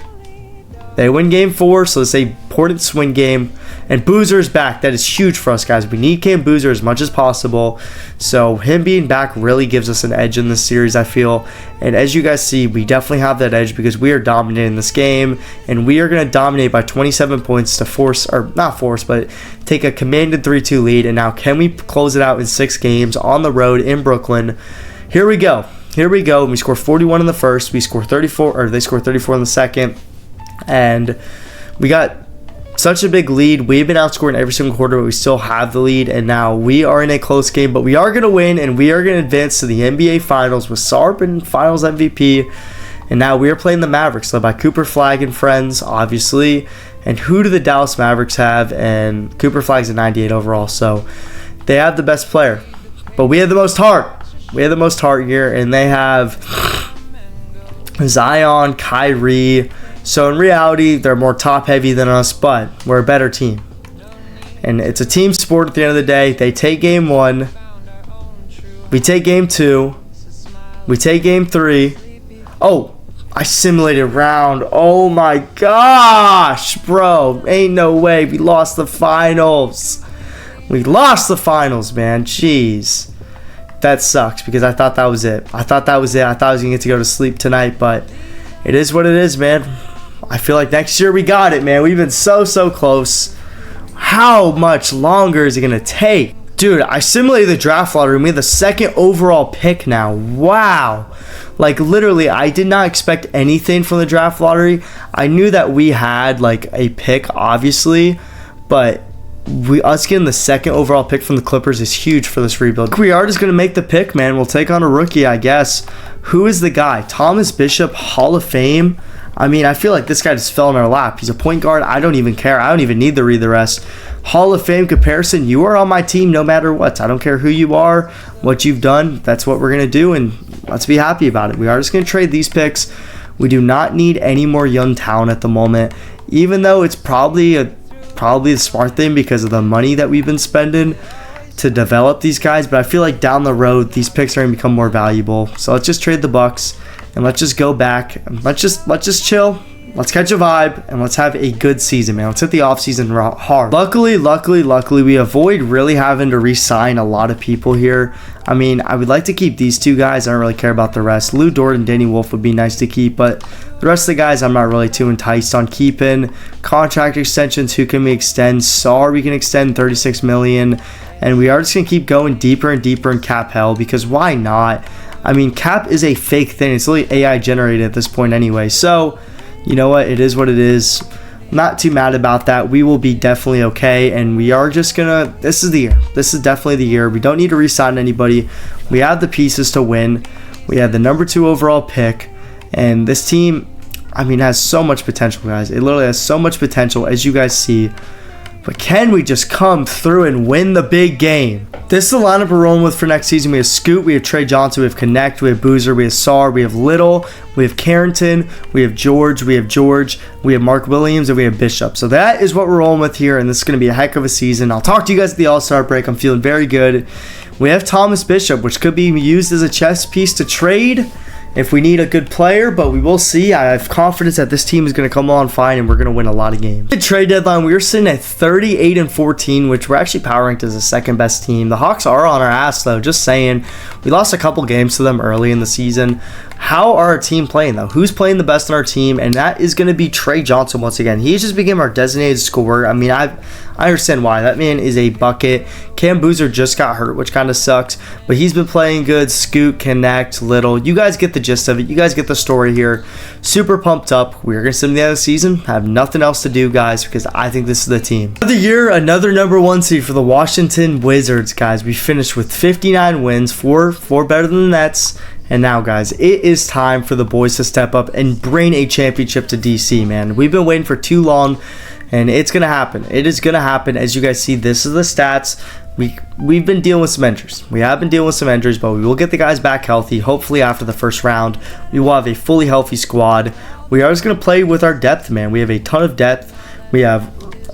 They win game 4, so it's an important swing game. And Boozer's back. That is huge for us, guys. We need Cam Boozer as much as possible. So him being back really gives us an edge in this series, I feel. And as you guys see, we definitely have that edge because we are dominating this game. And we are going to dominate by 27 points to take a commanded 3-2 lead. And now can we close it out in 6 games on the road in Brooklyn? Here we go. We score 41 in the first. They score 34 in the second. And we got such a big lead. We've been outscoring every single quarter, but we still have the lead. And now we are in a close game, but we are going to win, and we are going to advance to the NBA Finals with Sarr and Finals MVP. And now we are playing the Mavericks, led by Cooper Flag and friends, obviously. And who do the Dallas Mavericks have? And Cooper Flag's a 98 overall, so they have the best player. But we have the most heart. We have the most heart here, and they have Zion, Kyrie. So in reality, they're more top-heavy than us, but we're a better team. And it's a team sport at the end of the day. They take game 1. We take game 2. We take game 3. Oh, I simulated round. Oh my gosh, bro. Ain't no way. We lost the finals. We lost the finals, man. Jeez. That sucks because I thought that was it. I thought I was going to get to go to sleep tonight, but it is what it is, man. I feel like next year we got it, man. We've been so close. How much longer is it going to take? Dude, I simulated the draft lottery. We have the 2nd overall pick now. Wow. Like, literally, I did not expect anything from the draft lottery. I knew that we had, like, a pick, obviously. But us getting the 2nd overall pick from the Clippers is huge for this rebuild. We are just going to make the pick, man. We'll take on a rookie, I guess. Who is the guy? Thomas Bishop, Hall of Fame. I mean, I feel like this guy just fell in our lap. He's a point guard. I don't even care. I don't even need to read the rest. Hall of Fame comparison. You are on my team no matter what. I don't care who you are, what you've done. That's what we're going to do, and let's be happy about it. We are just going to trade these picks. We do not need any more young talent at the moment, even though it's probably the smart thing because of the money that we've been spending to develop these guys. But I feel like down the road, these picks are going to become more valuable. So let's just trade the Bucks. And let's just go back. Let's just chill. Let's catch a vibe. And let's have a good season, man. Let's hit the offseason hard. Luckily, we avoid really having to re-sign a lot of people here. I mean, I would like to keep these 2 guys. I don't really care about the rest. Lou Dort and Danny Wolf would be nice to keep. But the rest of the guys, I'm not really too enticed on keeping. Contract extensions, who can we extend? Sarr, we can extend $36 million. And we are just going to keep going deeper and deeper in cap hell. Because why not? I mean, cap is a fake thing. It's really AI generated at this point anyway. So, you know what? It is what it is. Not too mad about that. We will be definitely okay. And we are just going to... This is the year. This is definitely the year. We don't need to re-sign anybody. We have the pieces to win. We have the number 2 overall pick. And this team, I mean, has so much potential, guys. It literally has so much potential, as you guys see. But can we just come through and win the big game? This is the lineup we're rolling with for next season. We have Scoot, we have Trey Johnson, we have Connect, we have Boozer, we have Sarr, we have Little, we have Carrington, we have George, we have Mark Williams, and we have Bishop. So that is what we're rolling with here, and this is going to be a heck of a season. I'll talk to you guys at the All-Star break. I'm feeling very good. We have Thomas Bishop, which could be used as a chess piece to trade if we need a good player, but we will see. I have confidence that this team is going to come on fine and we're going to win a lot of games. The trade deadline, we were sitting at 38-14, which we're actually power ranked as the 2nd best team. The Hawks are on our ass though, just saying. We lost a couple games to them early in the season. How are our team playing though? Who's playing the best in our team? And that is going to be Trey Johnson once again. He just became our designated scorer. I mean, I understand why. That man is a bucket. Cam Boozer just got hurt, which kind of sucks, but he's been playing good. Scoot, Connect, Little. You guys get the gist of it. You guys get the story here. Super pumped up. We're going to sit in the end of the season. Have nothing else to do, guys, because I think this is the team. Another year, another number 1 seed for the Washington Wizards, guys. We finished with 59 wins, four better than the Nets. And now, guys, it is time for the boys to step up and bring a championship to DC, man. We've been waiting for too long, and it's going to happen. It is going to happen. As you guys see, this is the stats. We've been dealing with some injuries. We have been dealing with some injuries, but we will get the guys back healthy. Hopefully, after the first round, we will have a fully healthy squad. We are just going to play with our depth, man. We have a ton of depth. We have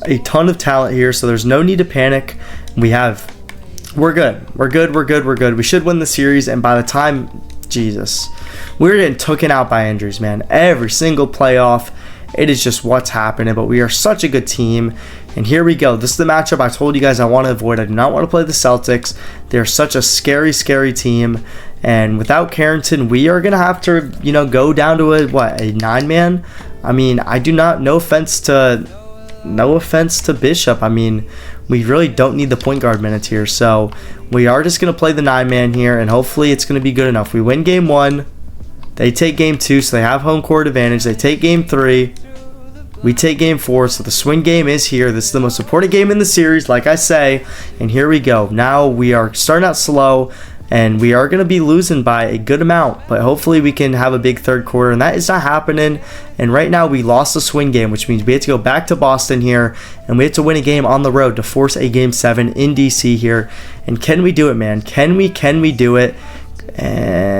a ton of talent here, so there's no need to panic. We're good. We should win the series, and by the time... Jesus, we're getting taken out by injuries, man. Every single playoff, it is just what's happening. But we are such a good team, and here we go. This is the matchup I told you guys I want to avoid. I do not want to play the Celtics. They're such a scary team, and without Carrington, we are gonna have to, go down to a 9-man. I mean, I do not. No offense to Bishop. I mean, we really don't need the point guard minutes here, so we are just going to play the 9-man here, and hopefully it's going to be good enough. We win game 1, they take game 2, so they have home court advantage. They take game 3, we take game 4, so the swing game is here. This is the most important game in the series, like I say, and here we go. Now we are starting out slow, and we are going to be losing by a good amount, but hopefully we can have a big third quarter, and that is not happening. And right now we lost the swing game, which means we have to go back to Boston here, and we have to win a game on the road to force a game 7 in DC here. And can we do it, man? Can we do it? And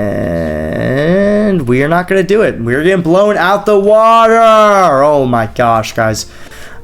we are not going to do it. We're getting blown out the water. Oh my gosh, guys.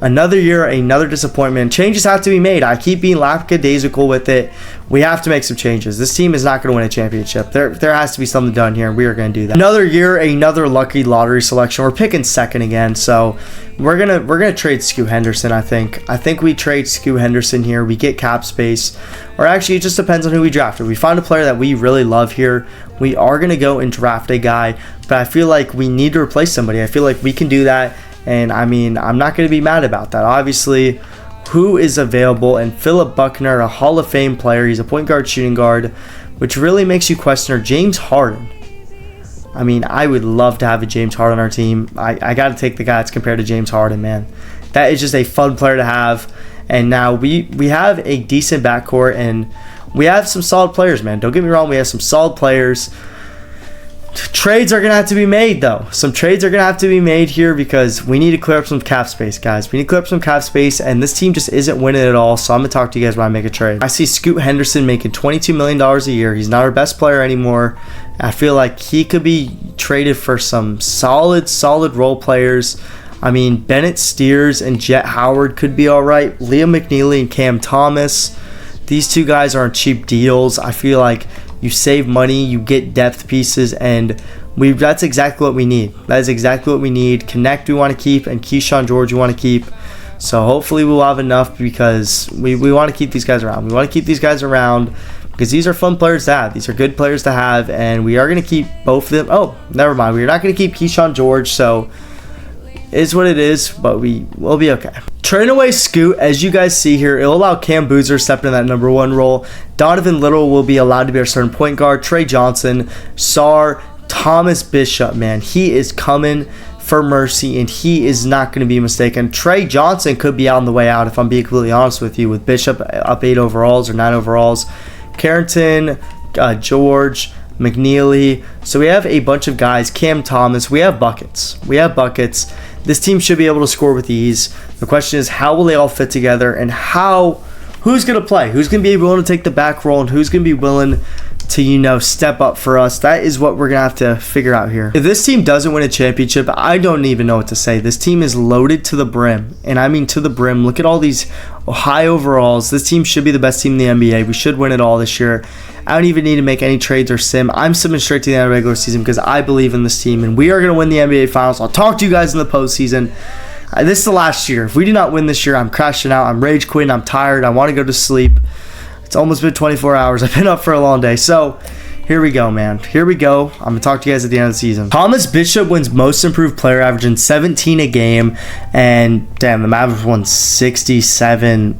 Another year, another disappointment. Changes have to be made. I keep being lackadaisical with it. We have to make some changes. This team is not going to win a championship. There has to be something done here, and we are going to do that. Another year, another lucky lottery selection. We're picking second again, so we're gonna trade Scoot Henderson. I think we trade Scoot Henderson here. We get cap space, or actually, it just depends on who we draft. If we find a player that we really love here, we are going to go and draft a guy. But I feel like we need to replace somebody. I feel like we can do that. And I mean, I'm not going to be mad about that. Obviously, who is available? And Philip Buckner, a Hall of Fame player. He's a point guard, shooting guard, which really makes you question James Harden. I mean, I would love to have a James Harden on our team. I got to take the guy that's compared to James Harden, man. That is just a fun player to have. And now we have a decent backcourt, and we have some solid players, man. Don't get me wrong. We have some solid players. Trades are going to have to be made, though. Some trades are going to have to be made here because we need to clear up some cap space, guys. We need to clear up some cap space, and this team just isn't winning at all, so I'm going to talk to you guys when I make a trade. I see Scoot Henderson making $22 million a year. He's not our best player anymore. I feel like he could be traded for some solid role players. I mean, Bennett Steers and Jet Howard could be all right. Liam McNeely and Cam Thomas. These two guys aren't cheap deals. I feel like you save money, you get depth pieces, and that's exactly what we need. That is exactly what we need. Connect we want to keep, and Keyshawn George we want to keep. So hopefully we'll have enough because we want to keep these guys around. We want to keep these guys around because these are fun players to have. These are good players to have, and we are going to keep both of them. Oh, never mind. We're not going to keep Keyshawn George, so it is what it is, but we'll be okay. Trading away Scoot, as you guys see here, it'll allow Cam Boozer to step in that number 1 role. Donovan Little will be allowed to be our starting point guard. Trey Johnson, Sarr, Thomas Bishop, man, he is coming for mercy, and he is not going to be mistaken. Trey Johnson could be on the way out, if I'm being completely honest with you, with Bishop up 8 overalls or 9 overalls. Carrington, George, McNeely. So we have a bunch of guys. Cam Thomas. We have buckets. This team should be able to score with ease. The question is, how will they all fit together, and who's going to play? Who's going to be willing to take the back role, and who's going to be willing to, step up for us? That is what we're going to have to figure out here. If this team doesn't win a championship, I don't even know what to say. This team is loaded to the brim, and I mean to the brim. Look at all these high overalls. This team should be the best team in the NBA. We should win it all this year. I don't even need to make any trades or sim. I'm simming straight to the end of the regular season because I believe in this team, and we are going to win the NBA Finals. I'll talk to you guys in the postseason. This is the last year. If we do not win this year, I'm crashing out. I'm rage quitting. I'm tired. I want to go to sleep. It's almost been 24 hours. I've been up for a long day. So here we go, man. Here we go. I'm going to talk to you guys at the end of the season. Thomas Bishop wins most improved player, averaging 17 a game. And damn, the Mavericks won 67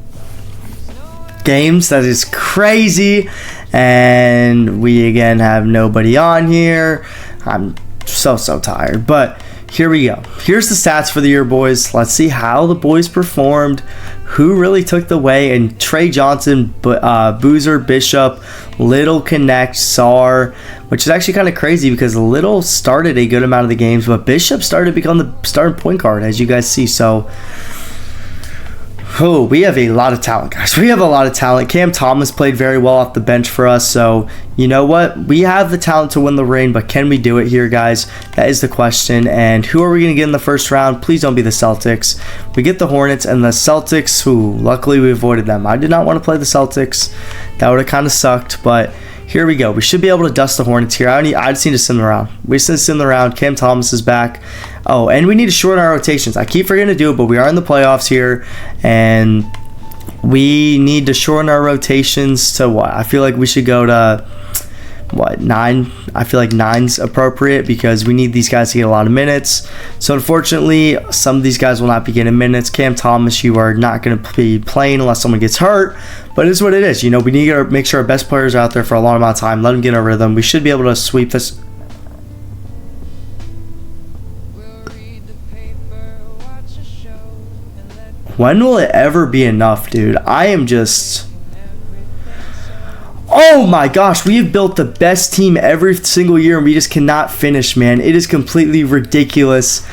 games. That is crazy. And we again have nobody on here. I'm so tired. But here we go. Here's the stats for the year, boys. Let's see how the boys performed. Who really took the way? And Trey Johnson, Boozer, Bishop, Little, Connect, Sarr, which is actually kind of crazy because Little started a good amount of the games, but Bishop started to become the starting point guard, as you guys see. So, oh, we have a lot of talent, guys. We have a lot of talent. Cam Thomas played very well off the bench for us. So, you know what? We have the talent to win the ring, but can we do it here, guys? That is the question. And who are we going to get in the first round? Please don't be the Celtics. We get the Hornets, and the Celtics, who luckily we avoided them. I did not want to play the Celtics. That would have kind of sucked, but here we go. We should be able to dust the Hornets here. I just need to sim around. We just need to sim around. Cam Thomas is back. Oh, and we need to shorten our rotations. I keep forgetting to do it, but we are in the playoffs here, and we need to shorten our rotations to what? I feel like we should go to, 9? I feel like 9's appropriate because we need these guys to get a lot of minutes. So, unfortunately, some of these guys will not be getting minutes. Cam Thomas, you are not going to be playing unless someone gets hurt. But it is what it is. We need to make sure our best players are out there for a long amount of time. Let them get in a rhythm. We should be able to sweep this. When will it ever be enough, dude? I am just... Oh my gosh, we have built the best team every single year and we just cannot finish, man. It is completely ridiculous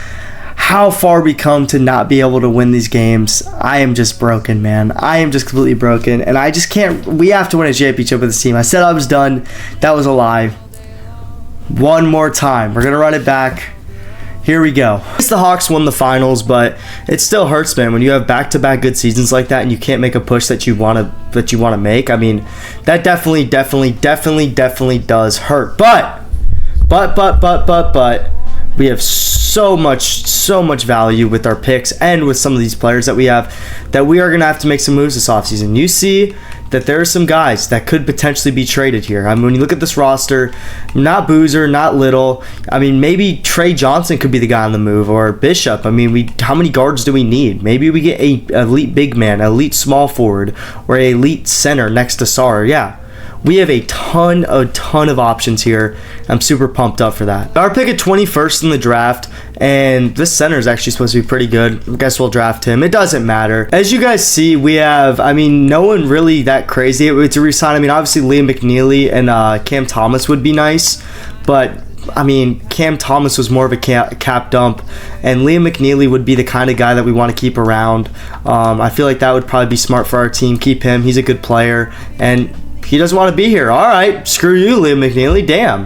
how far we come to not be able to win these games. I am just broken, man. I am just completely broken, and I just can't. We have to win a championship with this team. I said I was done. That was a lie. One more time. We're going to run it back. Here we go. The Hawks won the finals, but it still hurts, man, when you have back-to-back good seasons like that and you can't make a push that you want to make. I mean, that definitely does hurt. But we have so much value with our picks and with some of these players that we have that we are going to have to make some moves this offseason. You see that there are some guys that could potentially be traded here. I mean, when you look at this roster, not Boozer, not Little. I mean, maybe Trey Johnson could be the guy on the move, or Bishop. I mean, how many guards do we need? Maybe we get a elite big man, elite small forward, or a elite center next to Sarr. Yeah. We have a ton of options here. I'm super pumped up for that. Our pick at 21st in the draft, and this center is actually supposed to be pretty good. I guess we'll draft him. It doesn't matter. As you guys see, we have, I mean, no one really that crazy to resign. I mean, obviously Liam McNeely and Cam Thomas would be nice, but I mean, Cam Thomas was more of a cap dump, and Liam McNeely would be the kind of guy that we want to keep around. I feel like that would probably be smart for our team. Keep him. He's a good player, and he doesn't want to be here. All right, screw you, Liam McNeely. Damn.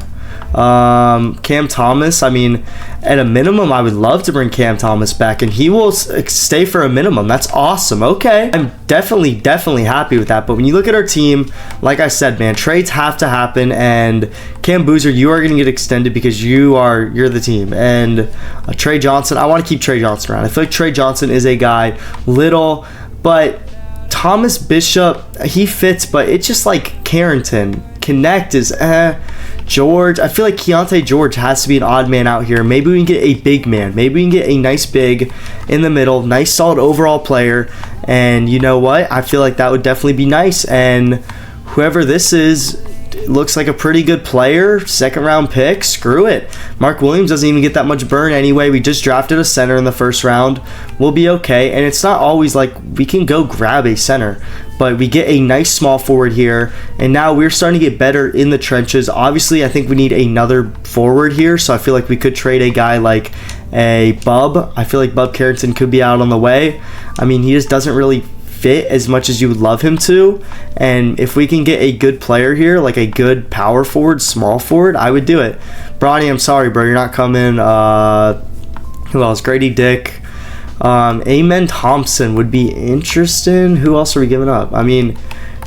Cam Thomas, I mean, at a minimum, I would love to bring Cam Thomas back, and he will stay for a minimum. That's awesome. Okay. I'm definitely happy with that. But when you look at our team, like I said, man, trades have to happen, and Cam Boozer, you are going to get extended because you're the team. And Trey Johnson, I want to keep Trey Johnson around. I feel like Trey Johnson is a guy, little, but Thomas Bishop, he fits, but it's just like Carrington. Connect is George. I feel like Keontae George has to be an odd man out here. Maybe we can get a big man. Maybe we can get a nice big in the middle, nice solid overall player. And you know what? I feel like that would definitely be nice. And whoever this is looks like a pretty good player. Second round pick. Screw it. Mark Williams doesn't even get that much burn anyway. We just drafted a center in the first round. We'll be okay. And it's not always like we can go grab a center, but we get a nice small forward here, and now we're starting to get better in the trenches. Obviously, I think we need another forward here, so I feel like we could trade a guy like a Bub. I feel like Bub Carrington could be out on the way. I mean, he just doesn't really fit as much as you would love him to, and if we can get a good player here, like a good power forward, small forward, I would do it. Bronny, I'm sorry, bro, you're not coming. Who else? Grady Dick. Amen Thompson would be interesting. Who else are we giving up? I mean,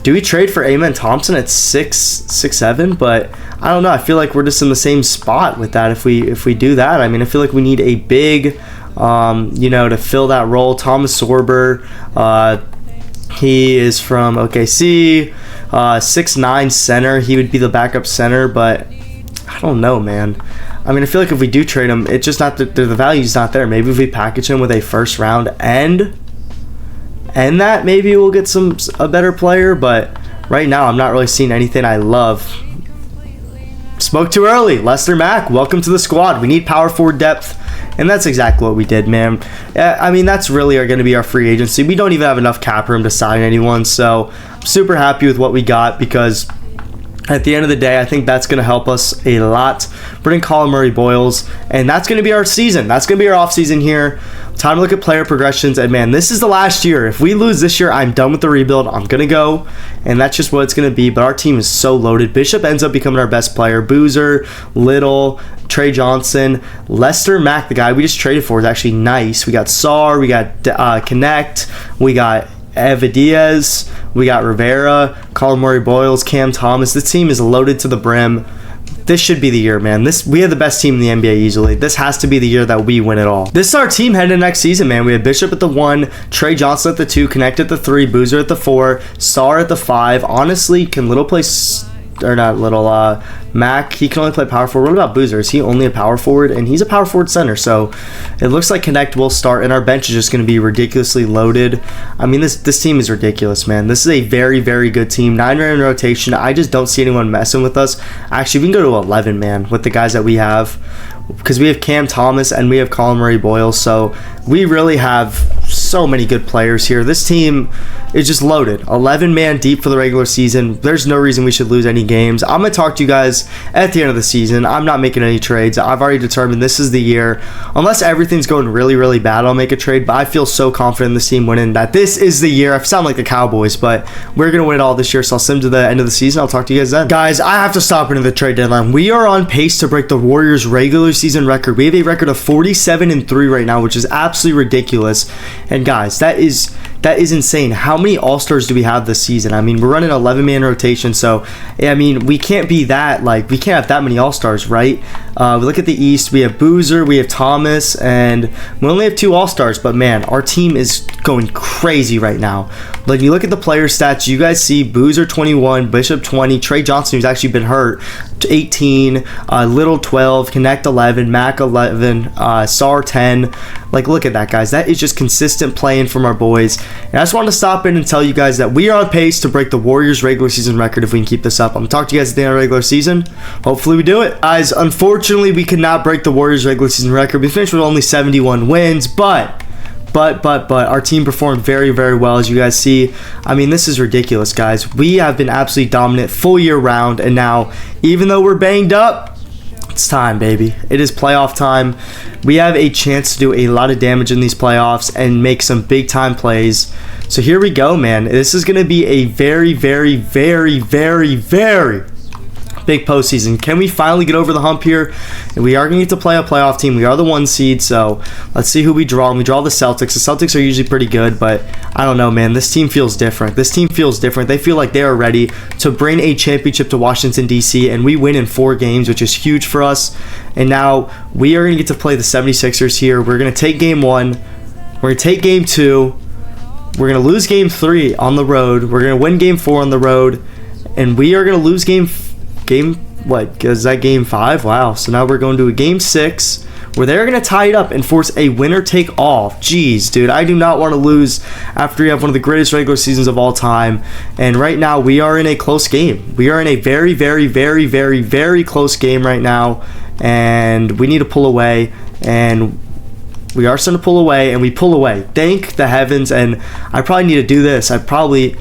do we trade for Amen Thompson at 6'7"? But I don't know. I feel like we're just in the same spot with that if we do that. I mean, I feel like we need a big, to fill that role. Thomas Sorber, he is from OKC, 6'9" center. He would be the backup center, but I don't know, man. I mean, I feel like if we do trade him, it's just not the value's not there. Maybe if we package him with a first round and that, maybe we'll get a better player. But right now, I'm not really seeing anything I love. Spoke too early. Lester Mack, welcome to the squad. We need power forward depth, and that's exactly what we did, man. I mean, that's really going to be our free agency. We don't even have enough cap room to sign anyone, so I'm super happy with what we got because at the end of the day, I think that's going to help us a lot. Bring Colin Murray Boyles, and that's going to be our season. That's going to be our offseason here. Time to look at player progressions, and man, this is the last year. If we lose this year, I'm done with the rebuild. I'm going to go, and that's just what it's going to be, but our team is so loaded. Bishop ends up becoming our best player. Boozer, Little, Trey Johnson, Lester Mack, the guy we just traded for, is actually nice. We got Sarr, we got Connect, we got Eva Diaz, we got Rivera, Colin Murray Boyles, Cam Thomas. This team is loaded to the brim. This should be the year, man. We have the best team in the NBA easily. This has to be the year that we win it all. This is our team heading into next season, man. We have Bishop at the 1, Trey Johnson at the 2, Connect at the 3, Boozer at the 4, Sarr at the 5. Honestly, can Little play Mac, he can only play power forward. What about Boozer? Is he only a power forward? And he's a power forward center, so it looks like Connect will start, and our bench is just going to be ridiculously loaded. I mean, this team is ridiculous, man. This is a very, very good team. 9-man rotation. I just don't see anyone messing with us. Actually, we can go to 11, man, with the guys that we have, because we have Cam Thomas and we have Colin Murray Boyles, so we really have so many good players here. This team is just loaded. 11-man deep for the regular season. There's no reason we should lose any games. I'm going to talk to you guys at the end of the season. I'm not making any trades. I've already determined this is the year. Unless everything's going really, really bad, I'll make a trade. But I feel so confident in this team winning that this is the year. I sound like the Cowboys, but we're going to win it all this year. So I'll sim to the end of the season. I'll talk to you guys then. Guys, I have to stop into the trade deadline. We are on pace to break the Warriors' regular season record. We have a record of 47-3 right now, which is absolutely ridiculous. And guys, that is insane. How many All-Stars do we have this season? I mean, we're running an 11-man rotation, so I mean, we can't be that, like, we can't have that many All-Stars, right? We look at the East, we have Boozer, we have Thomas, and we only have 2 All-Stars, but man, our team is going crazy right now. Like, you look at the player stats, you guys see Boozer 21, Bishop 20, Trey Johnson, who's actually been hurt, 18, Little 12, Connect 11, Mac 11, sarr 10. Like, look at that, guys. That is just consistent playing from our boys. And I just wanted to stop in and tell you guys that we are on pace to break the Warriors regular season record if we can keep this up. I'm going to talk to you guys at the end of the regular season. Hopefully we do it. Guys, unfortunately, we could not break the Warriors regular season record. We finished with only 71 wins, but our team performed very, very well, as you guys see. I mean, this is ridiculous, guys. We have been absolutely dominant full year round, and now, even though we're banged up, it's time, baby. It is playoff time. We have a chance to do a lot of damage in these playoffs and make some big time plays. So here we go, man. This is going to be a very, very, very, very, very big postseason. Can we finally get over the hump here? And we are going to get to play a playoff team. We are the 1 seed, so let's see who we draw. And we draw the Celtics. The Celtics are usually pretty good, but I don't know, man. This team feels different. This team feels different. They feel like they are ready to bring a championship to Washington, D.C., and we win in 4 games, which is huge for us. And now we are going to get to play the 76ers here. We're going to take game 1. We're going to take game 2. We're going to lose game 3 on the road. We're going to win game 4 on the road, and we are going to lose game what? Is that game 5? Wow. So now we're going to a game 6 where they're going to tie it up and force a winner take all. Jeez, dude, I do not want to lose after you have one of the greatest regular seasons of all time. And right now we are in a close game. We are in a very, very, very, very, very close game right now, and we need to pull away. And we are starting to pull away, and we pull away. Thank the heavens. And I probably need to do this. I probably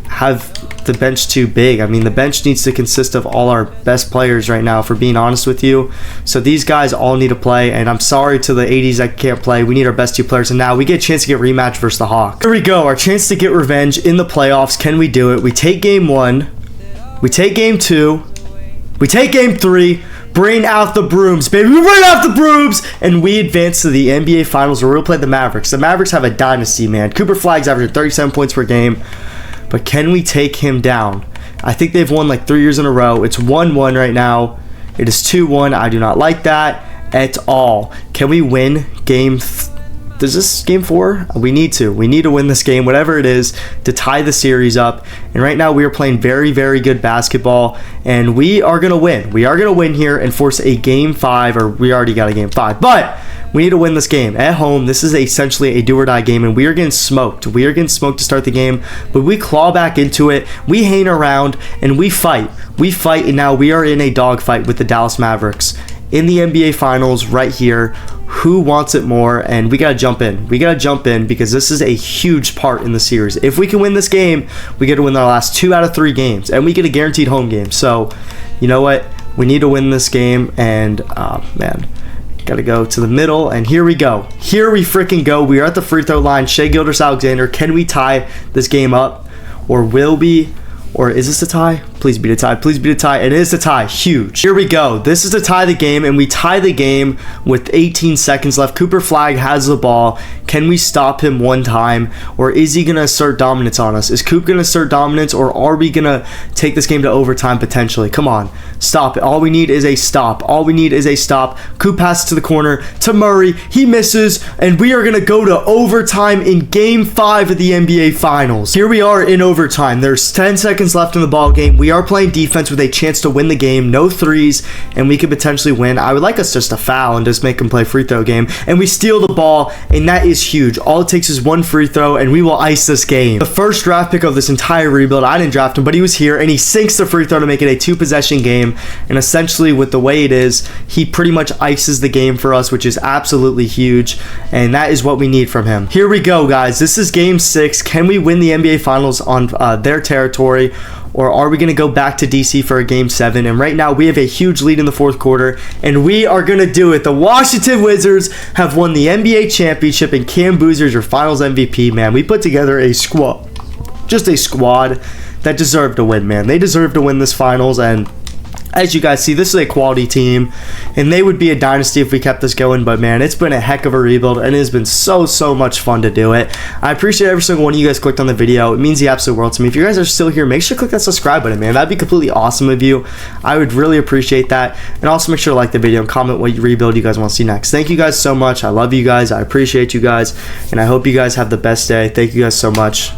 have the bench too big. I mean, the bench needs to consist of all our best players right now, for being honest with you. So these guys all need to play, and I'm sorry to the 80s that can't play. We need our best 2 players, and now we get a chance to get rematch versus the Hawks. Here we go, our chance to get revenge in the playoffs. Can we do it? We take game 1, we take game 2, we take game 3. Bring out the brooms, baby. We bring out the brooms, and we advance to the NBA Finals, where we'll play the Mavericks. The Mavericks have a dynasty, man. Cooper Flag's averaging 37 points per game. But can we take him down? I think they've won like 3 years in a row. It's 1-1 right now. It is 2-1. I do not like that at all. Can we win game? Is this game 4? We need to. We need to win this game, whatever it is, to tie the series up. And right now we are playing very, very good basketball, and we are going to win. We are going to win here and force a game 5, or we already got a game 5. But we need to win this game at home. This is essentially a do-or-die game, and we are getting smoked. We are getting smoked to start the game, but we claw back into it. We hang around, and we fight. We fight, and now we are in a dogfight with the Dallas Mavericks in the NBA Finals right here. Who wants it more? And we got to jump in. We got to jump in because this is a huge part in the series. If we can win this game, we get to win our last 2 out of 3 games, and we get a guaranteed home game. So, you know what? We need to win this game, and, man, got to go to the middle, and here we go. Here we freaking go. We are at the free throw line. Shai Gilgeous-Alexander. Can we tie this game up, or will we? Or is this a tie? Please be a tie. Please be a tie. It is a tie. Huge. Here we go. This is to tie the game, and we tie the game with 18 seconds left. Cooper Flag has the ball. Can we stop him one time, or is he going to assert dominance on us? Is Coop going to assert dominance, or are we going to take this game to overtime potentially? Come on. Stop it. All we need is a stop. All we need is a stop. Coop passes to the corner to Murray. He misses, and we are going to go to overtime in Game 5 of the NBA Finals. Here we are in overtime. There's 10 seconds left in the ball game. We we are playing defense with a chance to win the game. No threes, and we could potentially win. I would like us just to foul and just make them play free throw game. And we steal the ball, and that is huge. All it takes is one free throw, and we will ice this game. The first draft pick of this entire rebuild, I didn't draft him, but he was here, and he sinks the free throw to make it a 2-possession game. And essentially, with the way it is, he pretty much ices the game for us, which is absolutely huge, and that is what we need from him. Here we go, guys. This is game 6. Can we win the NBA Finals on their territory, or are we going to go back to DC for a game 7? And right now we have a huge lead in the fourth quarter, and we are going to do it. The Washington Wizards have won the NBA championship, and Cam Boozer's your Finals MVP. Man, we put together a squad, just a squad that deserved to win, man. They deserve to win this Finals, and as you guys see, this is a quality team, and they would be a dynasty if we kept this going. But man, it's been a heck of a rebuild, and it has been so much fun to do it. I appreciate every single one of you guys clicked on the video. It means the absolute world to me. If you guys are still here, make sure to click that subscribe button, man. That'd be completely awesome of you. I would really appreciate that. And also make sure to like the video and comment what rebuild you guys want to see next. Thank you guys so much. I love you guys. I appreciate you guys, and I hope you guys have the best day. Thank you guys so much.